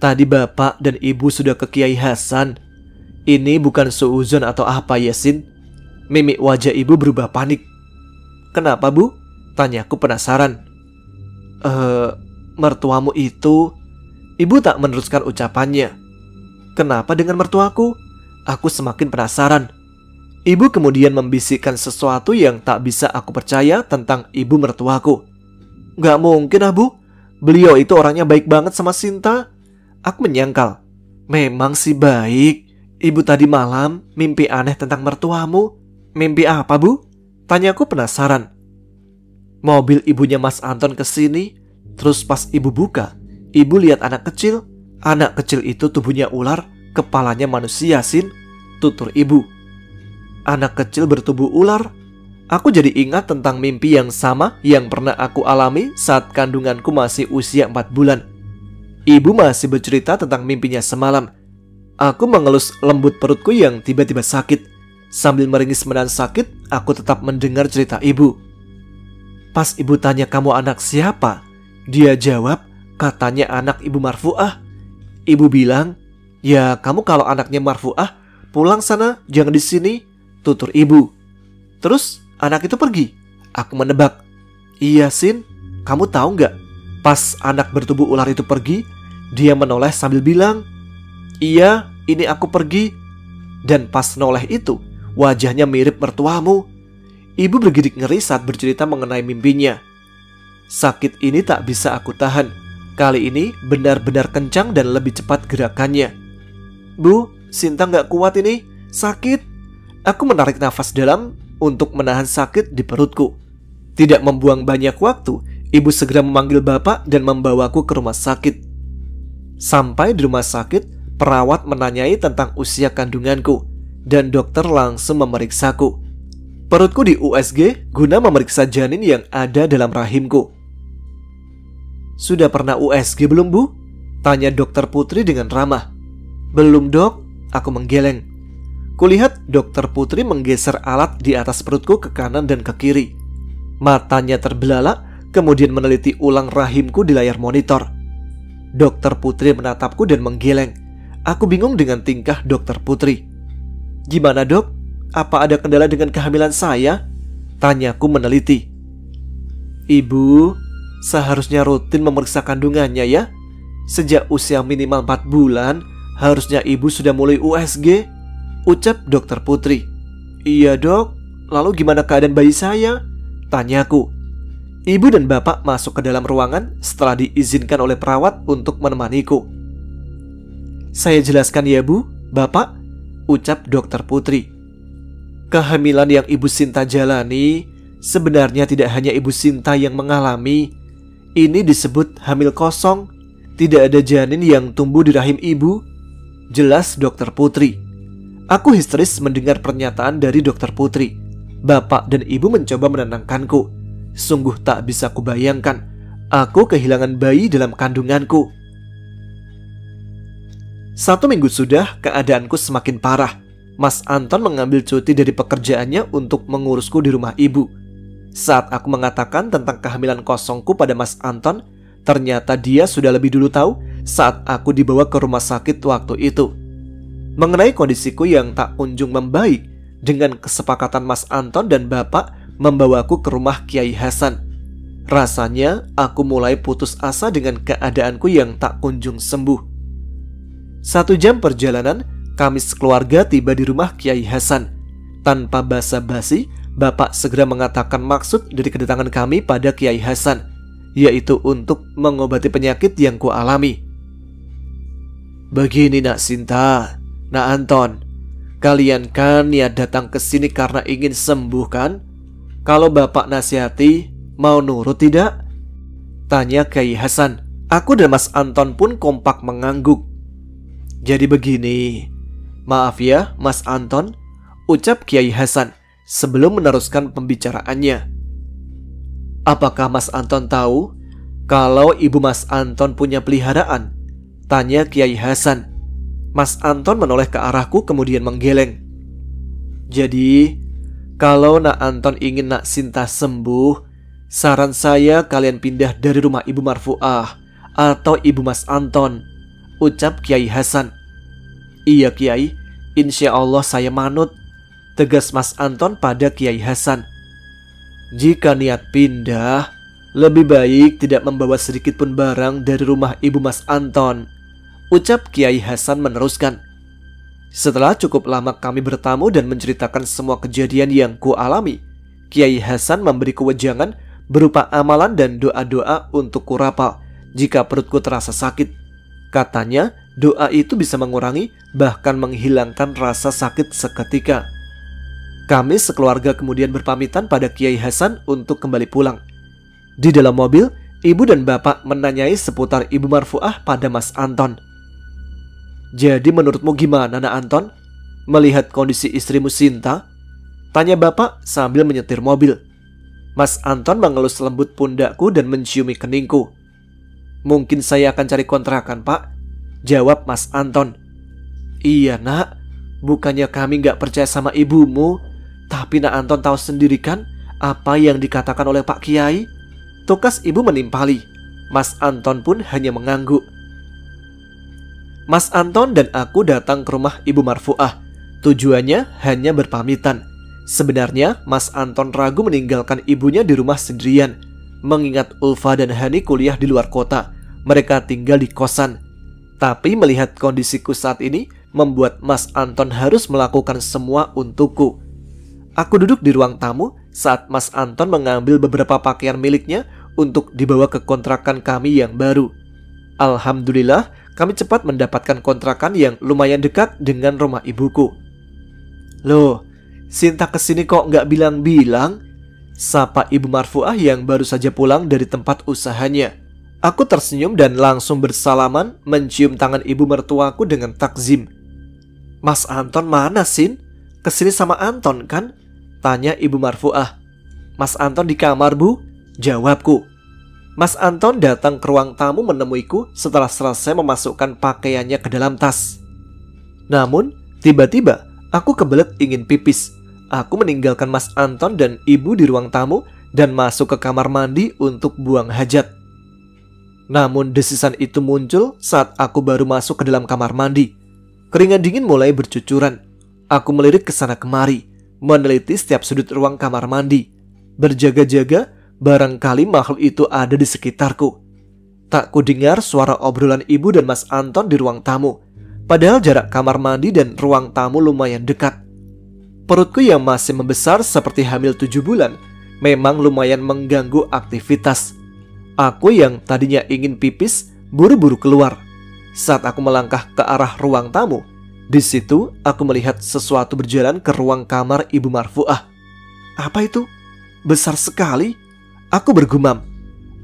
tadi bapak dan ibu sudah ke Kiai Hasan. Ini bukan suuzon atau apa ya, Sin?" Mimik wajah ibu berubah panik. "Kenapa, Bu?" tanyaku penasaran. Mertuamu itu..." Ibu tak meneruskan ucapannya. "Kenapa dengan mertuaku?" Aku semakin penasaran. Ibu kemudian membisikkan sesuatu yang tak bisa aku percaya tentang ibu mertuaku. "Gak mungkin, Bu. Beliau itu orangnya baik banget sama Sinta." Aku menyangkal. "Memang sih baik. Ibu tadi malam mimpi aneh tentang mertuamu." "Mimpi apa, Bu?" tanyaku penasaran. "Mobil ibunya Mas Anton kesini. Terus pas ibu buka, ibu lihat anak kecil. Anak kecil itu tubuhnya ular, kepalanya manusia, Sin," tutur ibu. Anak kecil bertubuh ular. Aku jadi ingat tentang mimpi yang sama yang pernah aku alami saat kandunganku masih usia 4 bulan. Ibu masih bercerita tentang mimpinya semalam. Aku mengelus lembut perutku yang tiba-tiba sakit. Sambil meringis menahan sakit, aku tetap mendengar cerita ibu. Pas ibu tanya, "Kamu anak siapa?" Dia jawab, "Katanya anak Ibu Marfuah." Ibu bilang, "Ya kamu kalau anaknya Marfuah, pulang sana, jangan di sini," tutur ibu. "Terus anak itu pergi?" Aku menebak. "Iya, Sin. Kamu tahu nggak? Pas anak bertubuh ular itu pergi, dia menoleh sambil bilang, 'Iya, ini aku pergi.' Dan pas noleh itu, wajahnya mirip mertuamu." Ibu bergidik ngeri saat bercerita mengenai mimpinya. Sakit ini tak bisa aku tahan. Kali ini benar-benar kencang dan lebih cepat gerakannya. "Bu, Sinta nggak kuat ini. Sakit." Aku menarik nafas dalam untuk menahan sakit di perutku. Tidak membuang banyak waktu, ibu segera memanggil bapak dan membawaku ke rumah sakit. Sampai di rumah sakit, perawat menanyai tentang usia kandunganku, dan dokter langsung memeriksaku. Perutku di USG guna memeriksa janin yang ada dalam rahimku. "Sudah pernah USG belum, Bu?" tanya dokter Putri dengan ramah. "Belum, Dok," aku menggeleng. Kulihat dokter Putri menggeser alat di atas perutku ke kanan dan ke kiri. Matanya terbelalak, kemudian meneliti ulang rahimku di layar monitor. Dokter Putri menatapku dan menggeleng. Aku bingung dengan tingkah dokter Putri. "Gimana, Dok? Apa ada kendala dengan kehamilan saya?" tanyaku meneliti. "Ibu seharusnya rutin memeriksa kandungannya ya. Sejak usia minimal 4 bulan, harusnya ibu sudah mulai USG," ucap dokter Putri. "Iya, Dok. Lalu gimana keadaan bayi saya?" tanyaku. Ibu dan bapak masuk ke dalam ruangan setelah diizinkan oleh perawat untuk menemaniku. "Saya jelaskan ya, Bu, Bapak," ucap dokter Putri. "Kehamilan yang Ibu Sinta jalani sebenarnya tidak hanya Ibu Sinta yang mengalami. Ini disebut hamil kosong. Tidak ada janin yang tumbuh di rahim ibu," jelas dokter Putri. Aku histeris mendengar pernyataan dari dokter Putri. Bapak dan ibu mencoba menenangkanku. Sungguh tak bisa kubayangkan aku kehilangan bayi dalam kandunganku. 1 minggu sudah, keadaanku semakin parah. Mas Anton mengambil cuti dari pekerjaannya untuk mengurusku di rumah ibu. Saat aku mengatakan tentang kehamilan kosongku pada Mas Anton, ternyata dia sudah lebih dulu tahu saat aku dibawa ke rumah sakit waktu itu. Mengenai kondisiku yang tak kunjung membaik, dengan kesepakatan Mas Anton dan Bapak membawaku ke rumah Kiai Hasan. Rasanya aku mulai putus asa dengan keadaanku yang tak kunjung sembuh. 1 jam perjalanan, kami sekeluarga tiba di rumah Kiai Hasan. Tanpa basa-basi, Bapak segera mengatakan maksud dari kedatangan kami pada Kiai Hasan, yaitu untuk mengobati penyakit yang kualami. "Begini, Nak Sinta, Nak Anton, Kalian kan niat datang ke sini karena ingin sembuh kan? Kalau Bapak nasihati, mau nurut tidak? Tanya Kiai Hasan. Aku dan Mas Anton pun kompak mengangguk. Jadi begini, maaf ya Mas Anton, ucap Kiai Hasan sebelum meneruskan pembicaraannya. Apakah Mas Anton tahu kalau ibu Mas Anton punya peliharaan? Tanya Kiai Hasan. Mas Anton menoleh ke arahku kemudian menggeleng. Jadi, kalau Nak Anton ingin Nak Sinta sembuh, saran saya kalian pindah dari rumah Ibu Marfuah atau Ibu Mas Anton, ucap Kiai Hasan. Iya Kiai, insya Allah saya manut, tegas Mas Anton pada Kiai Hasan. Jika niat pindah, lebih baik tidak membawa sedikit pun barang dari rumah Ibu Mas Anton, ucap Kiai Hasan meneruskan. Setelah cukup lama kami bertamu dan menceritakan semua kejadian yang ku alami, Kiai Hasan memberi wejangan berupa amalan dan doa-doa untuk ku rapal jika perutku terasa sakit. Katanya doa itu bisa mengurangi bahkan menghilangkan rasa sakit seketika. Kami sekeluarga kemudian berpamitan pada Kiai Hasan untuk kembali pulang. Di dalam mobil, ibu dan bapak menanyai seputar Ibu Marfuah pada Mas Anton. Jadi menurutmu gimana Nak Anton? Melihat kondisi istrimu Sinta? Tanya bapak sambil menyetir mobil. Mas Anton mengelus lembut pundakku dan menciumi keningku. Mungkin saya akan cari kontrakan Pak, jawab Mas Anton. Iya Nak, bukannya kami gak percaya sama ibumu, tapi Nak Anton tahu sendiri kan apa yang dikatakan oleh Pak Kiai. Tukas ibu menimpali. Mas Anton pun hanya mengangguk. Mas Anton dan aku datang ke rumah Ibu Marfuah. Tujuannya hanya berpamitan. Sebenarnya Mas Anton ragu meninggalkan ibunya di rumah sendirian, mengingat Ulfa dan Hani kuliah di luar kota. Mereka tinggal di kosan. Tapi melihat kondisiku saat ini membuat Mas Anton harus melakukan semua untukku. Aku duduk di ruang tamu saat Mas Anton mengambil beberapa pakaian miliknya untuk dibawa ke kontrakan kami yang baru. Alhamdulillah, kami cepat mendapatkan kontrakan yang lumayan dekat dengan rumah ibuku. Loh, Sinta kesini kok nggak bilang-bilang? Sapa Ibu Marfuah yang baru saja pulang dari tempat usahanya. Aku tersenyum dan langsung bersalaman mencium tangan ibu mertuaku dengan takzim. Mas Anton mana Sin? Kesini sama Anton kan? Tanya Ibu Marfuah. Mas Anton di kamar Bu, jawabku. Mas Anton datang ke ruang tamu menemuiku setelah selesai memasukkan pakaiannya ke dalam tas. Namun, tiba-tiba aku kebelet ingin pipis. Aku meninggalkan Mas Anton dan ibu di ruang tamu dan masuk ke kamar mandi untuk buang hajat. Namun desisan itu muncul saat aku baru masuk ke dalam kamar mandi. Keringat dingin mulai bercucuran. Aku melirik ke sana kemari, meneliti setiap sudut ruang kamar mandi. Berjaga-jaga, barangkali makhluk itu ada di sekitarku. Tak kudengar suara obrolan ibu dan Mas Anton di ruang tamu. Padahal jarak kamar mandi dan ruang tamu lumayan dekat. Perutku yang masih membesar seperti hamil 7 bulan memang lumayan mengganggu aktivitas. Aku yang tadinya ingin pipis buru-buru keluar. Saat aku melangkah ke arah ruang tamu, di situ aku melihat sesuatu berjalan ke ruang kamar Ibu Marfuah. Apa itu? Besar sekali. Aku bergumam.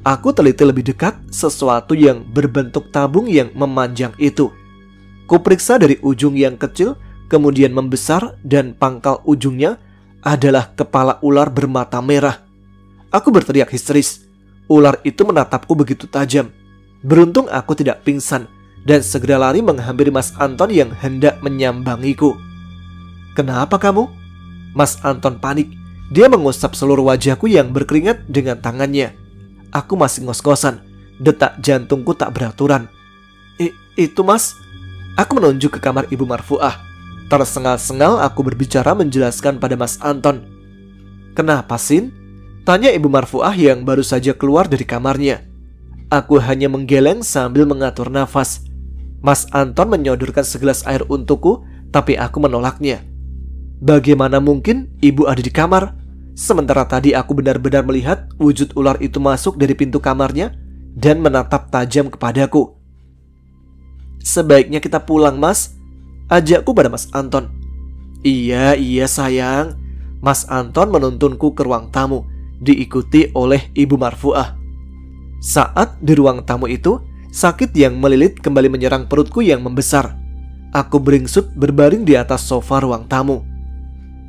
Aku teliti lebih dekat sesuatu yang berbentuk tabung yang memanjang itu. Kuperiksa dari ujung yang kecil, kemudian membesar, dan pangkal ujungnya adalah kepala ular bermata merah. Aku berteriak histeris. Ular itu menatapku begitu tajam. Beruntung aku tidak pingsan dan segera lari menghampiri Mas Anton yang hendak menyambangiku. Kenapa kamu? Mas Anton panik. Dia mengusap seluruh wajahku yang berkeringat dengan tangannya. Aku masih ngos-ngosan. Detak jantungku tak beraturan. Itu Mas. Aku menunjuk ke kamar Ibu Marfuah. Tersengal-sengal aku berbicara menjelaskan pada Mas Anton. Kenapa Sin? Tanya Ibu Marfuah yang baru saja keluar dari kamarnya. Aku hanya menggeleng sambil mengatur nafas. Mas Anton menyodorkan segelas air untukku, tapi aku menolaknya. Bagaimana mungkin ibu ada di kamar? Sementara tadi aku benar-benar melihat wujud ular itu masuk dari pintu kamarnya dan menatap tajam kepadaku. Sebaiknya kita pulang Mas, ajakku pada Mas Anton. Iya sayang. Mas Anton menuntunku ke ruang tamu, diikuti oleh Ibu Marfuah. Saat di ruang tamu itu, sakit yang melilit kembali menyerang perutku yang membesar. Aku beringsut berbaring di atas sofa ruang tamu.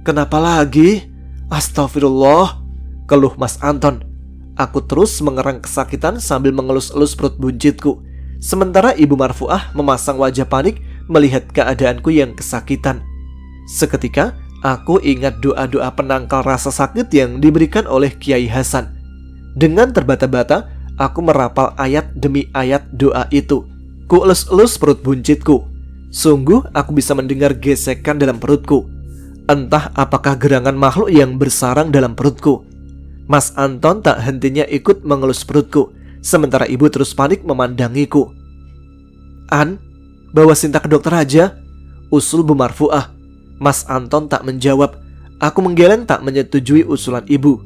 Kenapa lagi? Astagfirullah, keluh Mas Anton. Aku terus mengerang kesakitan sambil mengelus-elus perut buncitku. Sementara Ibu Marfuah memasang wajah panik melihat keadaanku yang kesakitan. Seketika, aku ingat doa-doa penangkal rasa sakit yang diberikan oleh Kiai Hasan. Dengan terbata-bata, aku merapal ayat demi ayat doa itu. Ku elus-elus perut buncitku. Sungguh aku bisa mendengar gesekan dalam perutku. Entah apakah gerangan makhluk yang bersarang dalam perutku. Mas Anton tak hentinya ikut mengelus perutku, sementara ibu terus panik memandangiku. An, bawa Sinta ke dokter aja, usul Bu Marfuah. Mas Anton tak menjawab. Aku menggeleng tak menyetujui usulan ibu.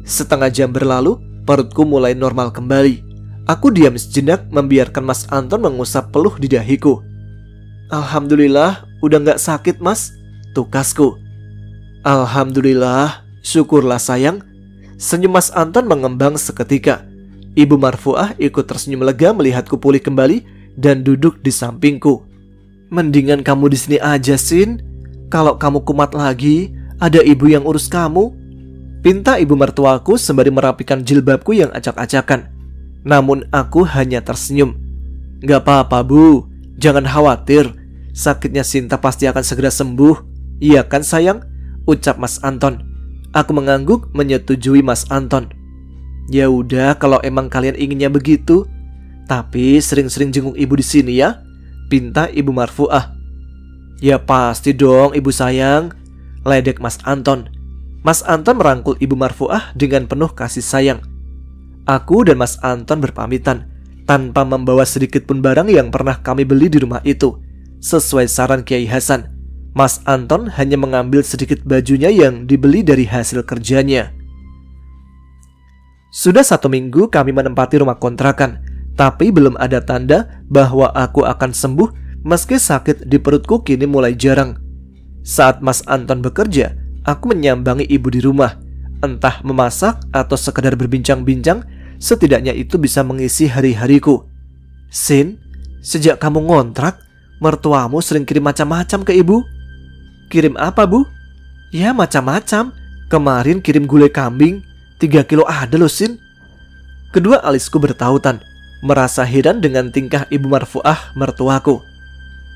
Setengah jam berlalu, perutku mulai normal kembali. Aku diam sejenak membiarkan Mas Anton mengusap peluh di dahiku. Alhamdulillah, udah gak sakit mas, tukasku. Alhamdulillah, syukurlah sayang. Senyum Mas Anton mengembang seketika. Ibu Marfuah ikut tersenyum lega melihatku pulih kembali dan duduk di sampingku. Mendingan kamu di sini aja, Sin. Kalau kamu kumat lagi, ada ibu yang urus kamu, pinta ibu mertuaku sembari merapikan jilbabku yang acak-acakan. Namun aku hanya tersenyum. Gak apa-apa bu, jangan khawatir. Sakitnya Sinta pasti akan segera sembuh. Iya kan sayang? Ucap Mas Anton. Aku mengangguk menyetujui Mas Anton. Ya udah kalau emang kalian inginnya begitu. Tapi sering-sering jenguk ibu di sini ya, pinta Ibu Marfuah. Ya pasti dong ibu sayang, ledek Mas Anton. Mas Anton merangkul Ibu Marfuah dengan penuh kasih sayang. Aku dan Mas Anton berpamitan tanpa membawa sedikit pun barang yang pernah kami beli di rumah itu. Sesuai saran Kiai Hasan, Mas Anton hanya mengambil sedikit bajunya yang dibeli dari hasil kerjanya. Sudah 1 minggu kami menempati rumah kontrakan, tapi belum ada tanda bahwa aku akan sembuh meski sakit di perutku kini mulai jarang. Saat Mas Anton bekerja, aku menyambangi ibu di rumah. Entah memasak atau sekedar berbincang-bincang, setidaknya itu bisa mengisi hari-hariku. Sin, sejak kamu ngontrak, mertuamu sering kirim macam-macam ke ibu. Kirim apa bu? Ya macam-macam. Kemarin kirim gulai kambing 3 kilo ada loh Sin. Kedua alisku bertautan, merasa heran dengan tingkah Ibu Marfuah mertuaku.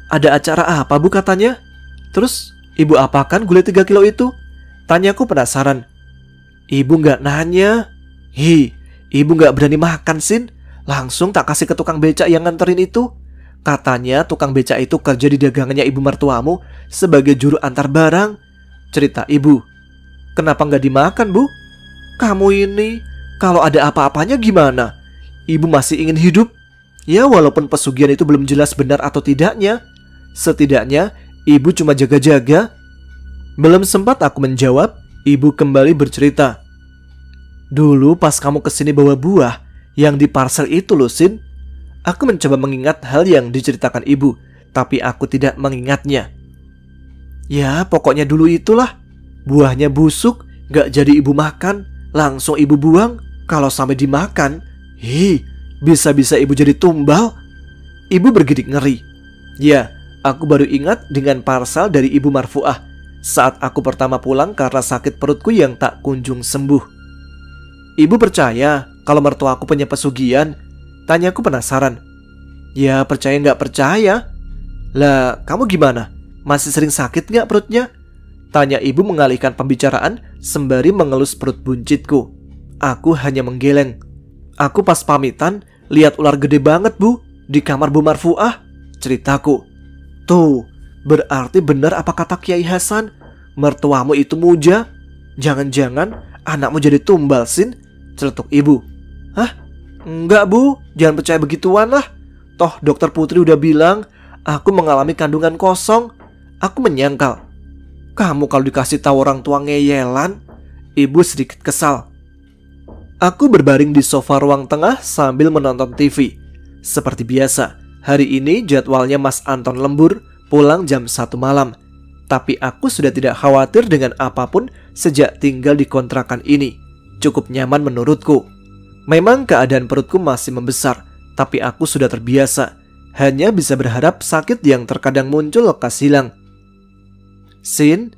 Ada acara apa bu katanya? Terus ibu apakan gulai 3 kilo itu? Tanyaku penasaran. Ibu gak nanya. Ibu gak berani makan Sin. Langsung tak kasih ke tukang becak yang nganterin itu. Katanya tukang becak itu kerja di dagangannya ibu mertuamu sebagai juru antar barang. Cerita ibu. Kenapa gak dimakan bu? Kamu ini kalau ada apa-apanya gimana? Ibu masih ingin hidup? Ya walaupun pesugihan itu belum jelas benar atau tidaknya, setidaknya ibu cuma jaga-jaga. Belum sempat aku menjawab, ibu kembali bercerita. Dulu pas kamu kesini bawa buah yang di parcel itu loh Sin. Aku mencoba mengingat hal yang diceritakan ibu, tapi aku tidak mengingatnya. Ya pokoknya dulu itulah. Buahnya busuk, gak jadi ibu makan, langsung ibu buang. Kalau sampai dimakan, bisa-bisa ibu jadi tumbal. Ibu bergidik ngeri. Ya, aku baru ingat dengan parcel dari Ibu Marfuah saat aku pertama pulang karena sakit perutku yang tak kunjung sembuh. Ibu percaya kalau mertuaku punya pesugihan? Tanyaku penasaran. Ya percaya gak percaya. Lah kamu gimana? Masih sering sakit gak perutnya? Tanya ibu mengalihkan pembicaraan sembari mengelus perut buncitku. Aku hanya menggeleng. Aku pas pamitan lihat ular gede banget bu di kamar Bu Marfuah, ceritaku. Tuh, berarti benar apa kata Kiai Hasan, mertuamu itu muja. Jangan-jangan anakmu jadi tumbal Sin, celetuk ibu. Hah? Enggak bu, jangan percaya begituan lah. Toh dokter Putri udah bilang aku mengalami kandungan kosong. Aku menyangkal. Kamu kalau dikasih tahu orang tua ngeyelan. Ibu sedikit kesal. Aku berbaring di sofa ruang tengah sambil menonton TV. Seperti biasa, hari ini jadwalnya Mas Anton lembur, pulang jam 1 malam. Tapi aku sudah tidak khawatir dengan apapun sejak tinggal di kontrakan ini. Cukup nyaman menurutku. Memang keadaan perutku masih membesar, tapi aku sudah terbiasa. Hanya bisa berharap sakit yang terkadang muncul lekas hilang. Sin,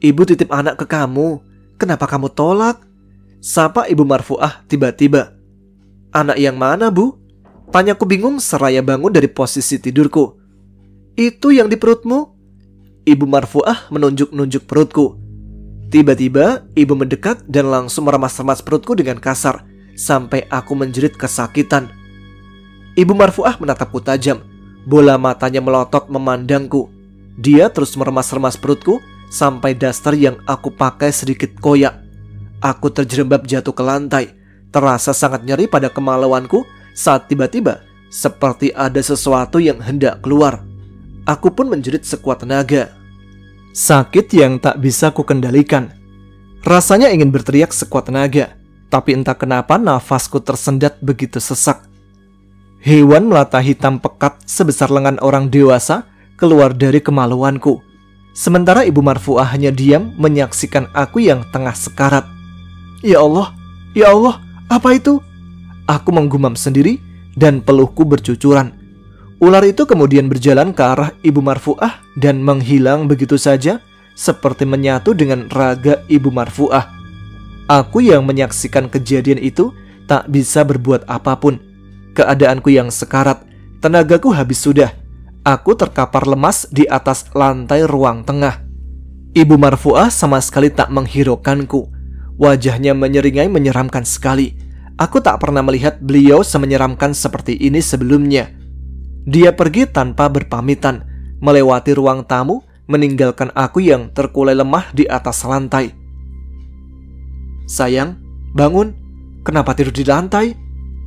ibu titip anak ke kamu. Kenapa kamu tolak? Sapa Ibu Marfuah tiba-tiba. Anak yang mana, Bu? Tanyaku bingung seraya bangun dari posisi tidurku. Itu yang di perutmu? Ibu Marfuah menunjuk-nunjuk perutku. Tiba-tiba ibu mendekat dan langsung meremas-remas perutku dengan kasar sampai aku menjerit kesakitan. Ibu Marfuah menatapku tajam. Bola matanya melotot memandangku. Dia terus meremas-remas perutku sampai daster yang aku pakai sedikit koyak. Aku terjerembab jatuh ke lantai. Terasa sangat nyeri pada kemaluanku saat tiba-tiba seperti ada sesuatu yang hendak keluar. Aku pun menjerit sekuat tenaga. Sakit yang tak bisa kukendalikan. Rasanya ingin berteriak sekuat tenaga, tapi entah kenapa nafasku tersendat begitu sesak. Hewan melata hitam pekat sebesar lengan orang dewasa keluar dari kemaluanku. Sementara Ibu Marfuah hanya diam menyaksikan aku yang tengah sekarat. Ya Allah, apa itu? Aku menggumam sendiri dan peluhku bercucuran. Ular itu kemudian berjalan ke arah Ibu Marfuah dan menghilang begitu saja seperti menyatu dengan raga Ibu Marfuah. Aku yang menyaksikan kejadian itu tak bisa berbuat apapun. Keadaanku yang sekarat, tenagaku habis sudah. Aku terkapar lemas di atas lantai ruang tengah. Ibu Marfuah sama sekali tak menghiraukanku. Wajahnya menyeringai menyeramkan sekali. Aku tak pernah melihat beliau semenyeramkan seperti ini sebelumnya. Dia pergi tanpa berpamitan, melewati ruang tamu, meninggalkan aku yang terkulai lemah di atas lantai. Sayang, bangun. Kenapa tidur di lantai?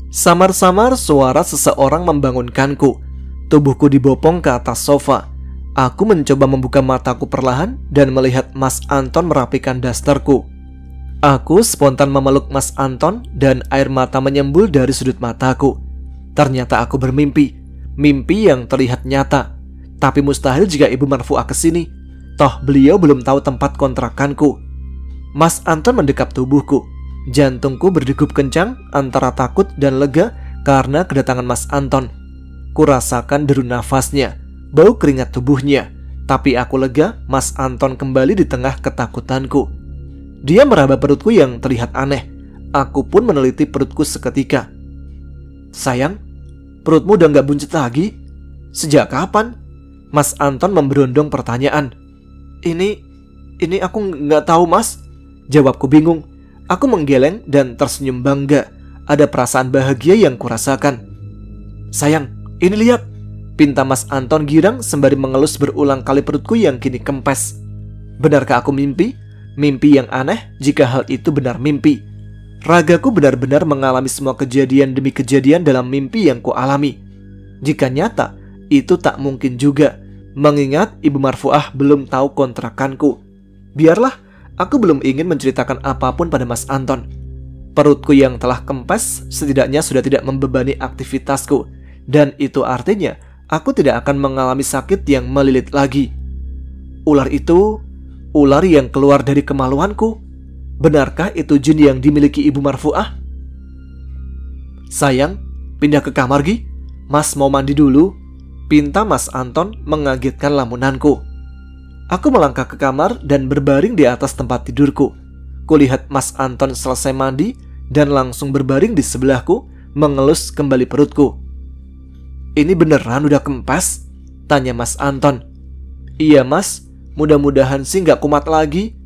Samar-samar suara seseorang membangunkanku. Tubuhku dibopong ke atas sofa. Aku mencoba membuka mataku perlahan dan melihat Mas Anton merapikan dasterku. Aku spontan memeluk Mas Anton dan air mata menyembul dari sudut mataku. Ternyata aku bermimpi. Mimpi yang terlihat nyata. Tapi mustahil jika Ibu Marfuah kesini. Toh beliau belum tahu tempat kontrakanku. Mas Anton mendekap tubuhku. Jantungku berdegup kencang antara takut dan lega karena kedatangan Mas Anton. Kurasakan deru nafasnya, bau keringat tubuhnya. Tapi aku lega Mas Anton kembali di tengah ketakutanku. Dia meraba perutku yang terlihat aneh. Aku pun meneliti perutku seketika. Sayang, perutmu udah gak buncit lagi? Sejak kapan? Mas Anton memberondong pertanyaan. Ini aku gak tahu, Mas. Jawabku bingung. Aku menggeleng dan tersenyum bangga. Ada perasaan bahagia yang kurasakan. Sayang, ini lihat. Pinta Mas Anton girang sembari mengelus berulang kali perutku yang kini kempes. Benarkah aku mimpi? Mimpi yang aneh jika hal itu benar mimpi. Ragaku benar-benar mengalami semua kejadian demi kejadian dalam mimpi yang kualami. Jika nyata, itu tak mungkin juga, mengingat Ibu Marfuah belum tahu kontrakanku. Biarlah, aku belum ingin menceritakan apapun pada Mas Anton. Perutku yang telah kempes setidaknya sudah tidak membebani aktivitasku. Dan itu artinya aku tidak akan mengalami sakit yang melilit lagi. Ular itu, ular yang keluar dari kemaluanku. Benarkah itu jin yang dimiliki Ibu Marfuah? Sayang, pindah ke kamar Gi. Mas mau mandi dulu. Pinta Mas Anton mengagetkan lamunanku. Aku melangkah ke kamar dan berbaring di atas tempat tidurku. Kulihat Mas Anton selesai mandi dan langsung berbaring di sebelahku, mengelus kembali perutku. Ini beneran udah kempes? Tanya Mas Anton. Iya Mas, mudah-mudahan sih gak kumat lagi.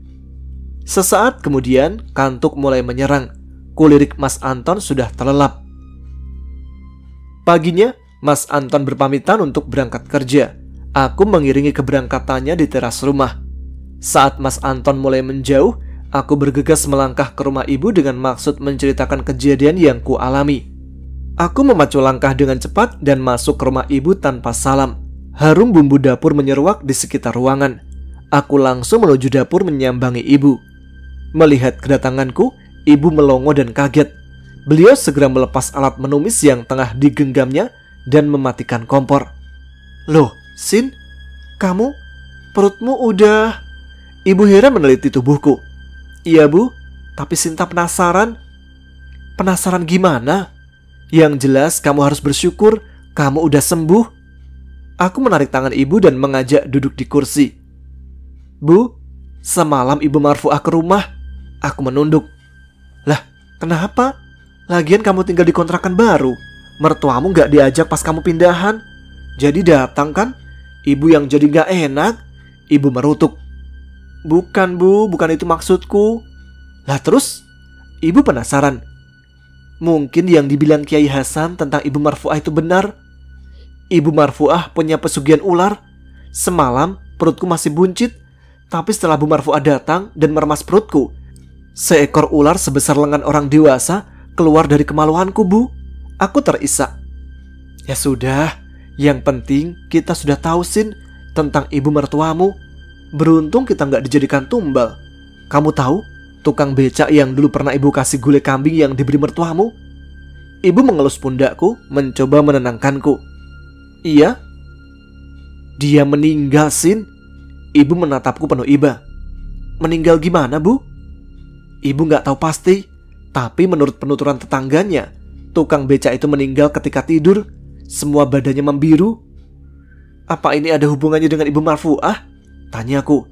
Sesaat kemudian kantuk mulai menyerang. Kulirik Mas Anton sudah terlelap. Paginya Mas Anton berpamitan untuk berangkat kerja. Aku mengiringi keberangkatannya di teras rumah. Saat Mas Anton mulai menjauh, aku bergegas melangkah ke rumah ibu dengan maksud menceritakan kejadian yang kualami. Aku memacu langkah dengan cepat dan masuk ke rumah ibu tanpa salam. Harum bumbu dapur menyeruak di sekitar ruangan. Aku langsung menuju dapur menyambangi ibu. Melihat kedatanganku, ibu melongo dan kaget. Beliau segera melepas alat menumis yang tengah digenggamnya dan mematikan kompor. Loh, Sin, kamu perutmu udah... Ibu heran meneliti tubuhku. Iya bu, tapi Sinta penasaran. Penasaran gimana? Yang jelas kamu harus bersyukur kamu udah sembuh. Aku menarik tangan ibu dan mengajak duduk di kursi. Bu, semalam ibu Marfuah ke rumah. Aku menunduk. Lah, kenapa? Lagian kamu tinggal di kontrakan baru. Mertuamu gak diajak pas kamu pindahan. Jadi datang kan? Ibu yang jadi gak enak. Ibu merutuk. Bukan bu, bukan itu maksudku. Lah terus? Ibu penasaran. Mungkin yang dibilang Kiai Hasan tentang Ibu Marfuah itu benar. Ibu Marfuah punya pesugihan ular. Semalam perutku masih buncit, tapi setelah Bu Marfuah datang dan meremas perutku, seekor ular sebesar lengan orang dewasa keluar dari kemaluanku bu. Aku terisak. Ya sudah, yang penting kita sudah tahu Sin tentang ibu mertuamu. Beruntung kita nggak dijadikan tumbal. Kamu tahu tukang becak yang dulu pernah ibu kasih gulai kambing yang diberi mertuamu? Ibu mengelus pundakku, mencoba menenangkanku. Iya. Dia meninggal Sin. Ibu menatapku penuh iba. Meninggal gimana bu? Ibu nggak tahu pasti, tapi menurut penuturan tetangganya, tukang becak itu meninggal ketika tidur. Semua badannya membiru. Apa ini ada hubungannya dengan Ibu Marfuah? Tanyaku.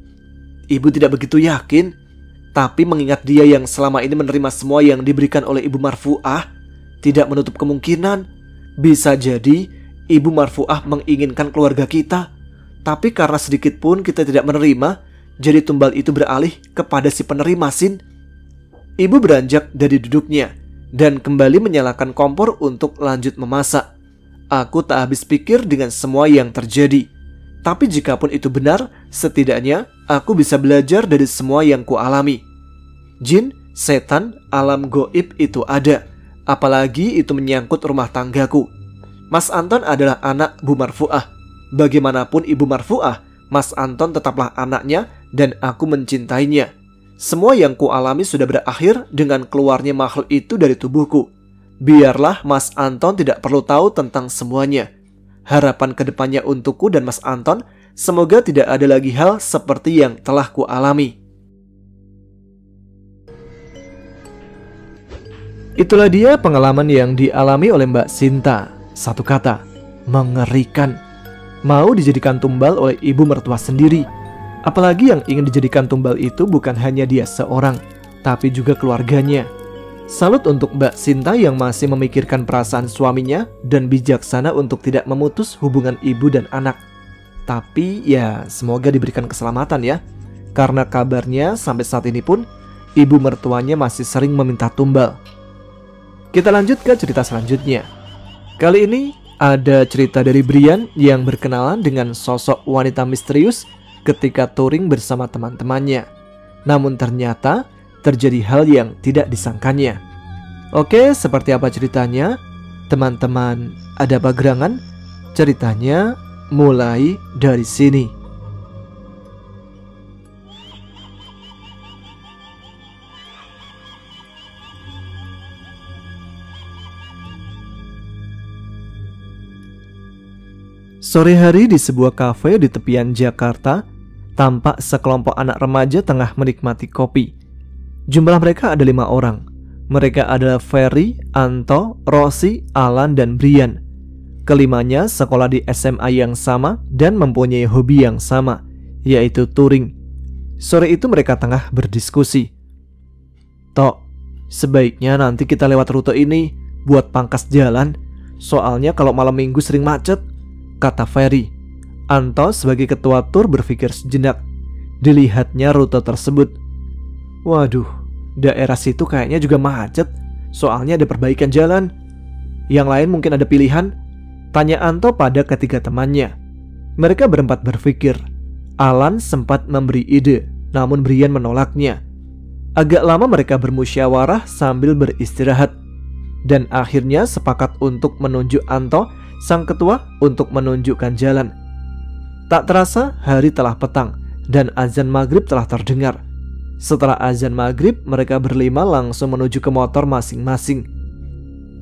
Ibu tidak begitu yakin, tapi mengingat dia yang selama ini menerima semua yang diberikan oleh Ibu Marfuah, tidak menutup kemungkinan bisa jadi Ibu Marfuah menginginkan keluarga kita. Tapi karena sedikit pun kita tidak menerima, jadi tumbal itu beralih kepada si penerima Sin. Ibu beranjak dari duduknya dan kembali menyalakan kompor untuk lanjut memasak. Aku tak habis pikir dengan semua yang terjadi. Tapi jikapun itu benar, setidaknya aku bisa belajar dari semua yang kualami. Jin, setan, alam goib itu ada. Apalagi itu menyangkut rumah tanggaku. Mas Anton adalah anak Bu Marfuah. Bagaimanapun Ibu Marfuah, Mas Anton tetaplah anaknya dan aku mencintainya. Semua yang kualami sudah berakhir dengan keluarnya makhluk itu dari tubuhku. Biarlah Mas Anton tidak perlu tahu tentang semuanya. Harapan kedepannya untukku dan Mas Anton, semoga tidak ada lagi hal seperti yang telah kualami. Itulah dia pengalaman yang dialami oleh Mbak Sinta. Satu kata, mengerikan. Mau dijadikan tumbal oleh ibu mertua sendiri. Apalagi yang ingin dijadikan tumbal itu bukan hanya dia seorang, tapi juga keluarganya. Salut untuk Mbak Sinta yang masih memikirkan perasaan suaminya dan bijaksana untuk tidak memutus hubungan ibu dan anak. Tapi ya semoga diberikan keselamatan ya. Karena kabarnya sampai saat ini pun ibu mertuanya masih sering meminta tumbal. Kita lanjut ke cerita selanjutnya. Kali ini ada cerita dari Brian yang berkenalan dengan sosok wanita misterius ketika touring bersama teman-temannya. Namun ternyata terjadi hal yang tidak disangkanya. Oke, seperti apa ceritanya? Teman-teman, ada apa gerangan? Ceritanya mulai dari sini. Sore hari di sebuah kafe di tepian Jakarta, tampak sekelompok anak remaja tengah menikmati kopi. Jumlah mereka ada 5 orang. Mereka adalah Ferry, Anto, Rosi, Alan, dan Brian. Kelimanya sekolah di SMA yang sama dan mempunyai hobi yang sama, yaitu touring. Sore itu mereka tengah berdiskusi. Tok, sebaiknya nanti kita lewat rute ini buat pangkas jalan. Soalnya kalau malam minggu sering macet, kata Ferry. Anto sebagai ketua tur berpikir sejenak. Dilihatnya rute tersebut. Waduh, daerah situ kayaknya juga macet. Soalnya ada perbaikan jalan. Yang lain mungkin ada pilihan? Tanya Anto pada ketiga temannya. Mereka berempat berpikir. Alan sempat memberi ide, namun Brian menolaknya. Agak lama mereka bermusyawarah sambil beristirahat. Dan akhirnya sepakat untuk menunjuk Anto, sang ketua, untuk menunjukkan jalan. Tak terasa hari telah petang dan azan maghrib telah terdengar. Setelah azan maghrib, mereka berlima langsung menuju ke motor masing-masing.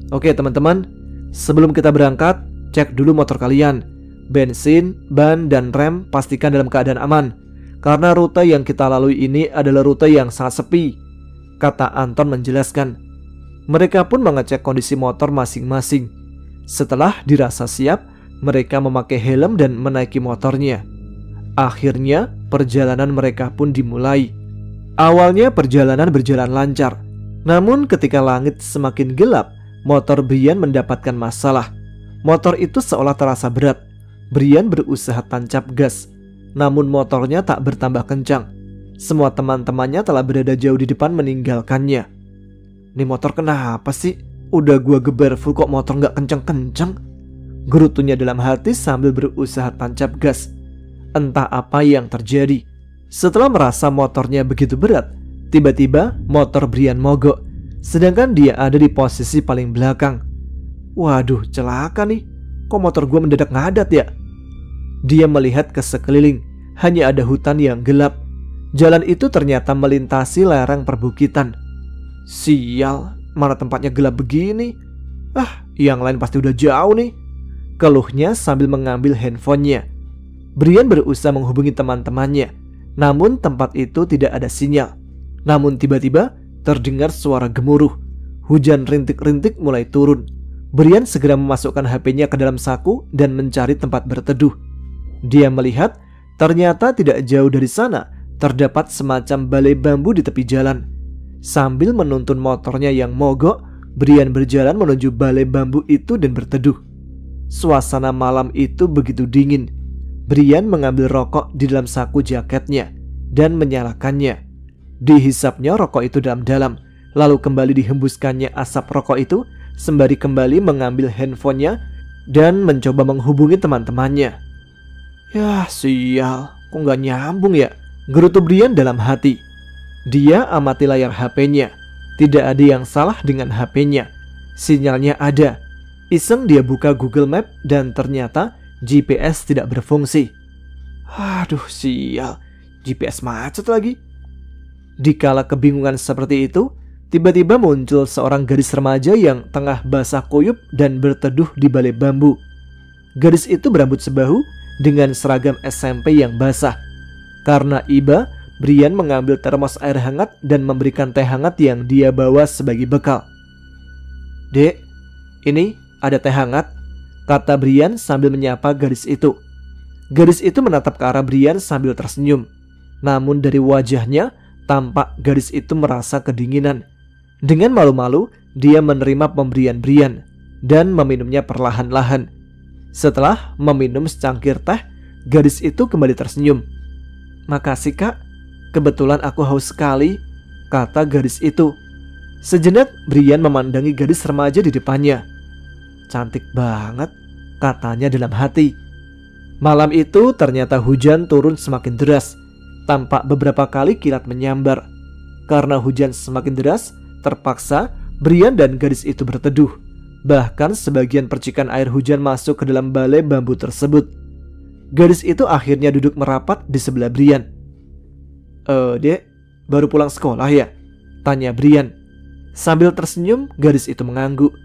Oke teman-teman, sebelum kita berangkat, cek dulu motor kalian. Bensin, ban, dan rem pastikan dalam keadaan aman, karena rute yang kita lalui ini adalah rute yang sangat sepi, kata Anton menjelaskan. Mereka pun mengecek kondisi motor masing-masing. Setelah dirasa siap, mereka memakai helm dan menaiki motornya. Akhirnya perjalanan mereka pun dimulai. Awalnya perjalanan berjalan lancar, namun ketika langit semakin gelap, motor Brian mendapatkan masalah. Motor itu seolah terasa berat. Brian berusaha tancap gas, namun motornya tak bertambah kencang. Semua teman-temannya telah berada jauh di depan meninggalkannya. Nih motor kenapa sih? Udah gua geber full kok motor gak kencang-kencang? Gerutunya dalam hati sambil berusaha tancap gas. Entah apa yang terjadi. Setelah merasa motornya begitu berat, tiba-tiba motor Brian mogok, sedangkan dia ada di posisi paling belakang. Waduh, celaka nih. Kok motor gua mendadak ngadat ya? Dia melihat ke sekeliling. Hanya ada hutan yang gelap. Jalan itu ternyata melintasi lereng perbukitan. Sial, mana tempatnya gelap begini? Yang lain pasti udah jauh nih, keluhnya sambil mengambil handphonenya. Brian berusaha menghubungi teman-temannya, namun tempat itu tidak ada sinyal. Namun tiba-tiba terdengar suara gemuruh. Hujan rintik-rintik mulai turun. Brian segera memasukkan HP-nya ke dalam saku dan mencari tempat berteduh. Dia melihat ternyata tidak jauh dari sana terdapat semacam balai bambu di tepi jalan. Sambil menuntun motornya yang mogok, Brian berjalan menuju balai bambu itu dan berteduh. Suasana malam itu begitu dingin. Brian mengambil rokok di dalam saku jaketnya dan menyalakannya. Dihisapnya rokok itu dalam-dalam, lalu kembali dihembuskannya asap rokok itu sembari kembali mengambil handphonenya dan mencoba menghubungi teman-temannya. Yah sial, kok gak nyambung ya? Gerutu Brian dalam hati. Dia amati layar HP-nya. Tidak ada yang salah dengan HP-nya. Sinyalnya ada. Iseng dia buka Google Map dan ternyata GPS tidak berfungsi. Aduh sial, GPS macet lagi. Dikala kebingungan seperti itu, tiba-tiba muncul seorang gadis remaja yang tengah basah kuyup dan berteduh di balai bambu. Gadis itu berambut sebahu dengan seragam SMP yang basah. Karena iba, Brian mengambil termos air hangat dan memberikan teh hangat yang dia bawa sebagai bekal. Dek, ini ada teh hangat, kata Brian sambil menyapa gadis itu. Gadis itu menatap ke arah Brian sambil tersenyum. Namun dari wajahnya tampak gadis itu merasa kedinginan. Dengan malu-malu, dia menerima pemberian Brian dan meminumnya perlahan-lahan. Setelah meminum secangkir teh, gadis itu kembali tersenyum. Makasih kak, kebetulan aku haus sekali, kata gadis itu. Sejenak Brian memandangi gadis remaja di depannya. Cantik banget, katanya dalam hati. Malam itu ternyata hujan turun semakin deras. Tampak beberapa kali kilat menyambar. Karena hujan semakin deras, terpaksa Brian dan gadis itu berteduh. Bahkan sebagian percikan air hujan masuk ke dalam balai bambu tersebut. Gadis itu akhirnya duduk merapat di sebelah Brian. Dek, baru pulang sekolah ya? Tanya Brian. Sambil tersenyum, gadis itu mengangguk.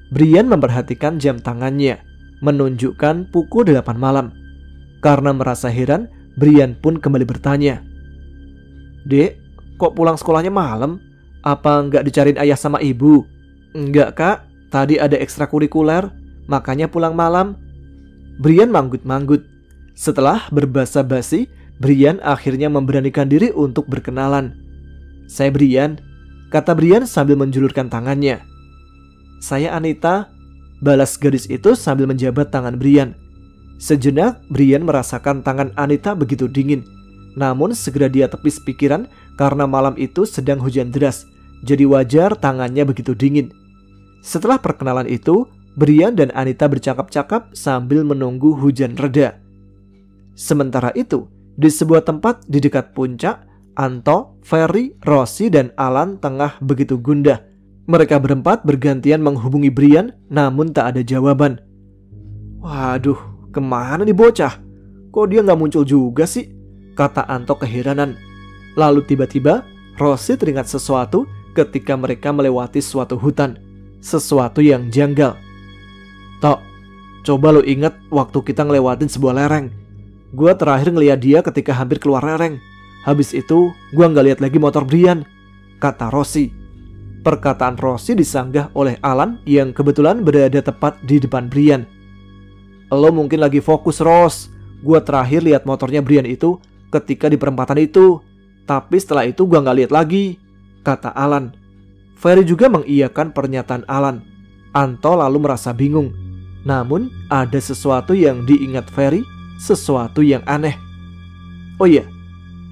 Brian memperhatikan jam tangannya, menunjukkan pukul 8 malam. Karena merasa heran, Brian pun kembali bertanya. Dek, kok pulang sekolahnya malam? Apa nggak dicariin ayah sama ibu? Enggak kak, tadi ada ekstrakurikuler, makanya pulang malam. Brian manggut-manggut. Setelah berbasa-basi, Brian akhirnya memberanikan diri untuk berkenalan. Saya Brian, kata Brian sambil menjulurkan tangannya. Saya Anita, balas gadis itu sambil menjabat tangan Brian. Sejenak Brian merasakan tangan Anita begitu dingin. Namun segera dia tepis pikiran karena malam itu sedang hujan deras. Jadi wajar tangannya begitu dingin. Setelah perkenalan itu, Brian dan Anita bercakap-cakap sambil menunggu hujan reda. Sementara itu, di sebuah tempat di dekat puncak, Anto, Ferry, Rosie, dan Alan tengah begitu gundah. Mereka berempat bergantian menghubungi Brian, namun tak ada jawaban. Waduh, kemana nih bocah? Kok dia gak muncul juga sih? Kata Anto keheranan. Lalu tiba-tiba, Rosie teringat sesuatu ketika mereka melewati suatu hutan. Sesuatu yang janggal. Tok, Coba lo ingat waktu kita ngelewatin sebuah lereng. Gue terakhir ngeliat dia ketika hampir keluar lereng. Habis itu gue nggak lihat lagi motor Brian, kata Rossi. Perkataan Rossi disanggah oleh Alan yang kebetulan berada tepat di depan Brian. Lo mungkin lagi fokus, Ros. Gue terakhir lihat motornya Brian itu ketika di perempatan itu. Tapi setelah itu gue nggak lihat lagi, kata Alan. Ferry juga mengiyakan pernyataan Alan. Anto lalu merasa bingung. Namun ada sesuatu yang diingat Ferry, sesuatu yang aneh. Oh iya,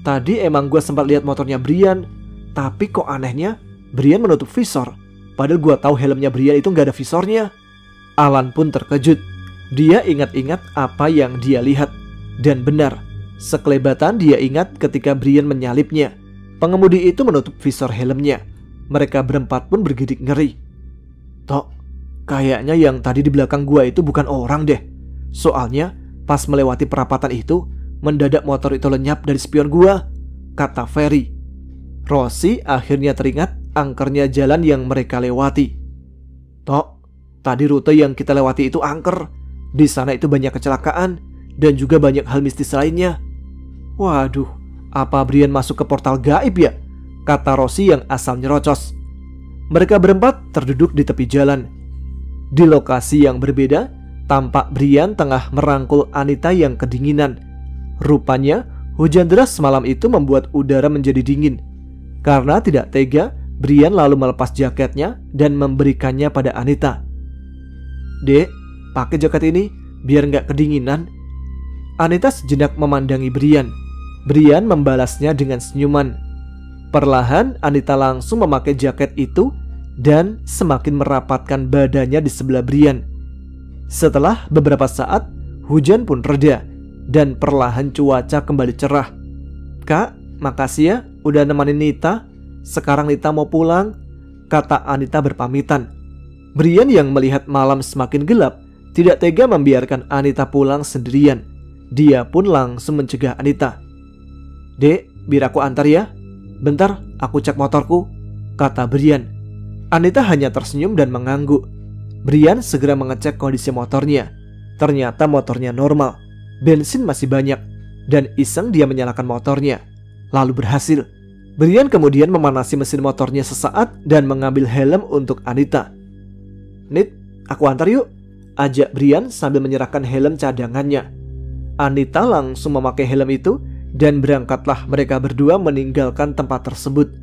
tadi emang gue sempat lihat motornya Brian. Tapi kok anehnya Brian menutup visor. Padahal gue tahu helmnya Brian itu nggak ada visornya. Alan pun terkejut. Dia ingat-ingat apa yang dia lihat. Dan benar, sekelebatan dia ingat ketika Brian menyalipnya. Pengemudi itu menutup visor helmnya. Mereka berempat pun bergidik ngeri. Tok, kayaknya yang tadi di belakang gua itu bukan orang deh. Soalnya pas melewati perapatan itu, mendadak motor itu lenyap dari spion gua, kata Ferry. Rossi akhirnya teringat angkernya jalan yang mereka lewati. Tok, tadi rute yang kita lewati itu angker. Di sana itu banyak kecelakaan dan juga banyak hal mistis lainnya. Waduh, apa Brian masuk ke portal gaib ya? Kata Rossi yang asal nyerocos. Mereka berempat terduduk di tepi jalan. Di lokasi yang berbeda, tampak Brian tengah merangkul Anita yang kedinginan. Rupanya, hujan deras semalam itu membuat udara menjadi dingin. Karena tidak tega, Brian lalu melepas jaketnya dan memberikannya pada Anita. Dek, pakai jaket ini biar nggak kedinginan. Anita sejenak memandangi Brian. Brian membalasnya dengan senyuman. Perlahan Anita langsung memakai jaket itu dan semakin merapatkan badannya di sebelah Brian. Setelah beberapa saat, hujan pun reda dan perlahan cuaca kembali cerah. Kak, makasih ya udah nemenin Nita. Sekarang Nita mau pulang, kata Anita berpamitan. Brian yang melihat malam semakin gelap tidak tega membiarkan Anita pulang sendirian. Dia pun langsung mencegah Anita. Dek, biar aku antar ya. Bentar, aku cek motorku, kata Brian. Anita hanya tersenyum dan mengangguk. Brian segera mengecek kondisi motornya. Ternyata motornya normal. Bensin masih banyak. Dan iseng dia menyalakan motornya. Lalu berhasil. Brian kemudian memanasi mesin motornya sesaat dan mengambil helm untuk Anita. Nit, aku antar yuk, ajak Brian sambil menyerahkan helm cadangannya. Anita langsung memakai helm itu dan berangkatlah mereka berdua meninggalkan tempat tersebut.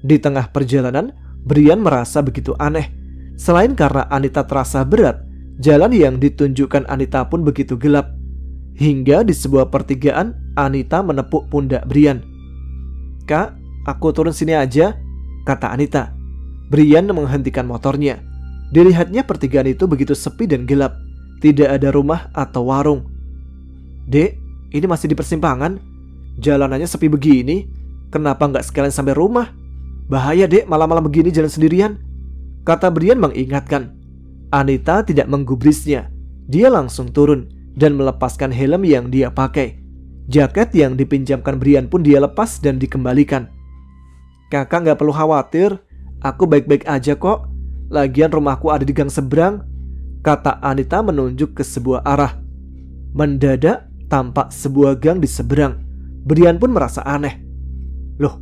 Di tengah perjalanan, Brian merasa begitu aneh. Selain karena Anita terasa berat, jalan yang ditunjukkan Anita pun begitu gelap. Hingga di sebuah pertigaan, Anita menepuk pundak Brian. Kak, aku turun sini aja, kata Anita. Brian menghentikan motornya. Dilihatnya pertigaan itu begitu sepi dan gelap. Tidak ada rumah atau warung. Dek, ini masih di persimpangan. Jalanannya sepi begini. Kenapa nggak sekalian sampai rumah? Bahaya dek, malam-malam begini jalan sendirian, kata Brian mengingatkan. Anita tidak menggubrisnya. Dia langsung turun dan melepaskan helm yang dia pakai. Jaket yang dipinjamkan Brian pun dia lepas dan dikembalikan. Kakak nggak perlu khawatir, aku baik-baik aja kok. Lagian rumahku ada di gang seberang, kata Anita menunjuk ke sebuah arah. Mendadak tampak sebuah gang di seberang. Brian pun merasa aneh. Loh,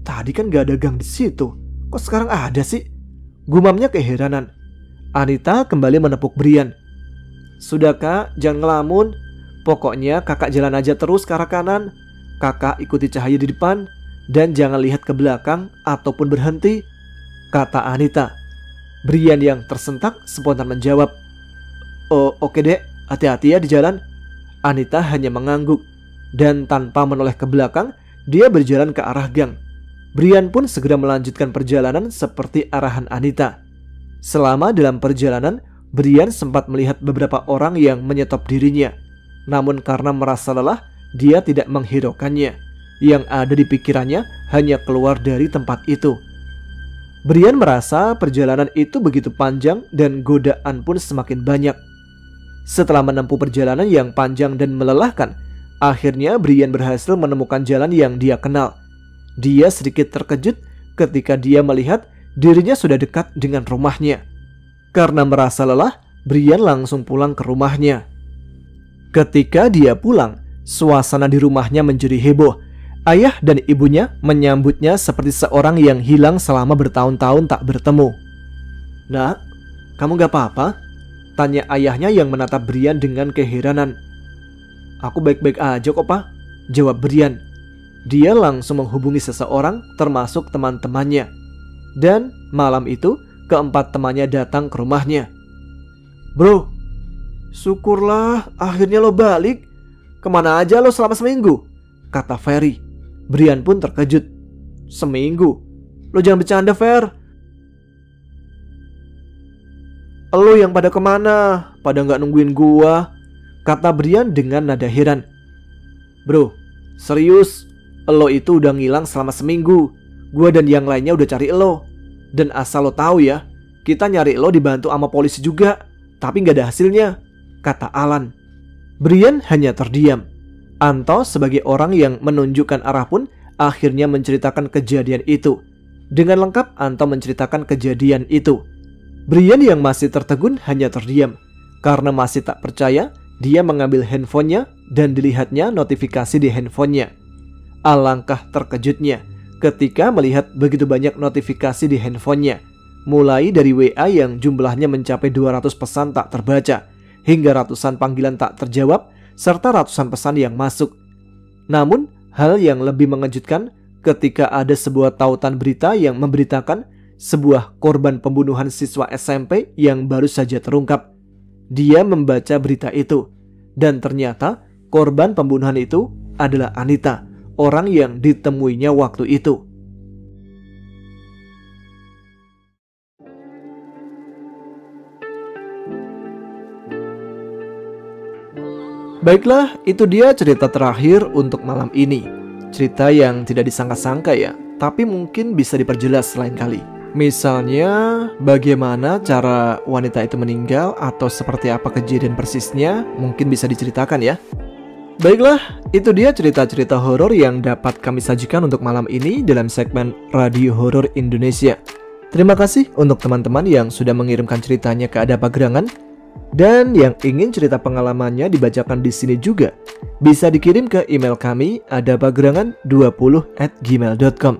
tadi kan gak ada gang di situ, kok sekarang ada sih? Gumamnya keheranan. Anita kembali menepuk Brian. Sudah kak, jangan ngelamun. Pokoknya kakak jalan aja terus ke arah kanan. Kakak ikuti cahaya di depan dan jangan lihat ke belakang ataupun berhenti, kata Anita. Brian yang tersentak spontan menjawab. Oh, oke dek, hati-hati ya di jalan. Anita hanya mengangguk dan tanpa menoleh ke belakang, dia berjalan ke arah gang. Brian pun segera melanjutkan perjalanan seperti arahan Anita. Selama dalam perjalanan, Brian sempat melihat beberapa orang yang menyetop dirinya. Namun karena merasa lelah, dia tidak menghiraukannya. Yang ada di pikirannya hanya keluar dari tempat itu. Brian merasa perjalanan itu begitu panjang dan godaan pun semakin banyak. Setelah menempuh perjalanan yang panjang dan melelahkan, akhirnya Brian berhasil menemukan jalan yang dia kenal. Dia sedikit terkejut ketika dia melihat dirinya sudah dekat dengan rumahnya. Karena merasa lelah, Brian langsung pulang ke rumahnya. Ketika dia pulang, suasana di rumahnya menjadi heboh. Ayah dan ibunya menyambutnya seperti seorang yang hilang selama bertahun-tahun tak bertemu. "Nak, kamu gak apa-apa?" tanya ayahnya yang menatap Brian dengan keheranan. "Aku baik-baik aja kok, Pak," jawab Brian. Dia langsung menghubungi seseorang termasuk teman-temannya. Dan malam itu keempat temannya datang ke rumahnya. "Bro, syukurlah akhirnya lo balik. Kemana aja lo selama seminggu?" kata Ferry. Brian pun terkejut. "Seminggu? Lo jangan bercanda, Fer. Lo yang pada kemana? Pada gak nungguin gua?" kata Brian dengan nada heran. "Bro, serius, lo itu udah ngilang selama seminggu. Gua dan yang lainnya udah cari lo. Dan asal lo tahu ya, kita nyari lo dibantu sama polisi juga, tapi gak ada hasilnya," kata Alan. Brian hanya terdiam. Anto sebagai orang yang menunjukkan arah pun akhirnya menceritakan kejadian itu. Dengan lengkap Anto menceritakan kejadian itu. Brian yang masih tertegun hanya terdiam. Karena masih tak percaya, dia mengambil handphonenya dan dilihatnya notifikasi di handphonenya. Alangkah terkejutnya ketika melihat begitu banyak notifikasi di handphonenya. Mulai dari WA yang jumlahnya mencapai 200 pesan tak terbaca, hingga ratusan panggilan tak terjawab, serta ratusan pesan yang masuk. Namun, hal yang lebih mengejutkan ketika ada sebuah tautan berita yang memberitakan sebuah korban pembunuhan siswa SMP yang baru saja terungkap. Dia membaca berita itu, dan ternyata korban pembunuhan itu adalah Anita, orang yang ditemuinya waktu itu. Baiklah, itu dia cerita terakhir untuk malam ini. Cerita yang tidak disangka-sangka ya, tapi mungkin bisa diperjelas lain kali. Misalnya, bagaimana cara wanita itu meninggal atau seperti apa kejadian persisnya, mungkin bisa diceritakan ya. Baiklah, itu dia cerita-cerita horor yang dapat kami sajikan untuk malam ini dalam segmen Radio Horor Indonesia. Terima kasih untuk teman-teman yang sudah mengirimkan ceritanya ke Ada Pagerangan. Dan yang ingin cerita pengalamannya dibacakan di sini juga bisa dikirim ke email kami adapagerangan20@gmail.com.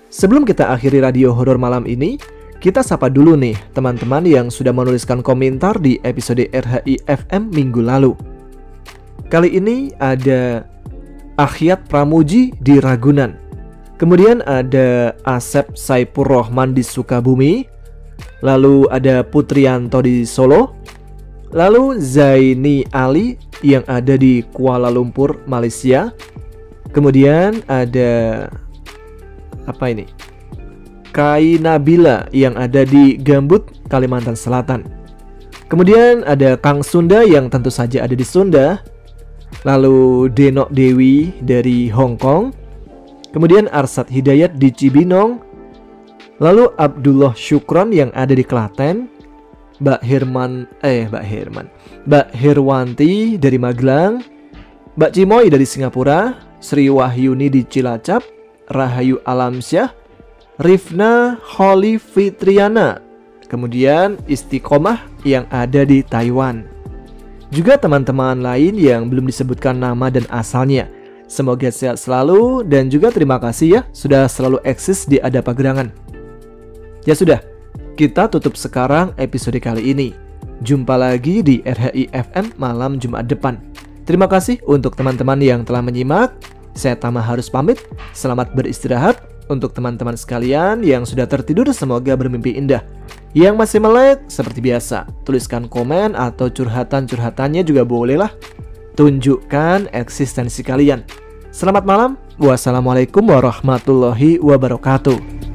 Sebelum kita akhiri radio horor malam ini, kita sapa dulu nih teman-teman yang sudah menuliskan komentar di episode RHI FM minggu lalu. Kali ini ada Akhyat Pramuji di Ragunan. Kemudian ada Asep Saipur Rohman di Sukabumi. Lalu ada Putrianto di Solo. Lalu Zaini Ali yang ada di Kuala Lumpur, Malaysia. Kemudian ada Kai Nabila yang ada di Gambut, Kalimantan Selatan. Kemudian ada Kang Sunda yang tentu saja ada di Sunda. Lalu Denok Dewi dari Hong Kong. Kemudian Arsad Hidayat di Cibinong. Lalu Abdullah Syukron yang ada di Klaten, Mbak Herwanti dari Magelang, Mbak Cimoy dari Singapura, Sri Wahyuni di Cilacap, Rahayu Alamsyah, Rifna Holly Fitriana, kemudian Istiqomah yang ada di Taiwan. Juga teman-teman lain yang belum disebutkan nama dan asalnya. Semoga sehat selalu dan juga terima kasih ya sudah selalu eksis di Ada Pagerangan. Ya sudah, kita tutup sekarang episode kali ini. Jumpa lagi di RHI FM malam Jumat depan. Terima kasih untuk teman-teman yang telah menyimak. Saya Tama harus pamit. Selamat beristirahat. Untuk teman-teman sekalian yang sudah tertidur, semoga bermimpi indah. Yang masih melek, seperti biasa, tuliskan komen atau curhatan-curhatannya juga bolehlah. Tunjukkan eksistensi kalian. Selamat malam. Wassalamualaikum warahmatullahi wabarakatuh.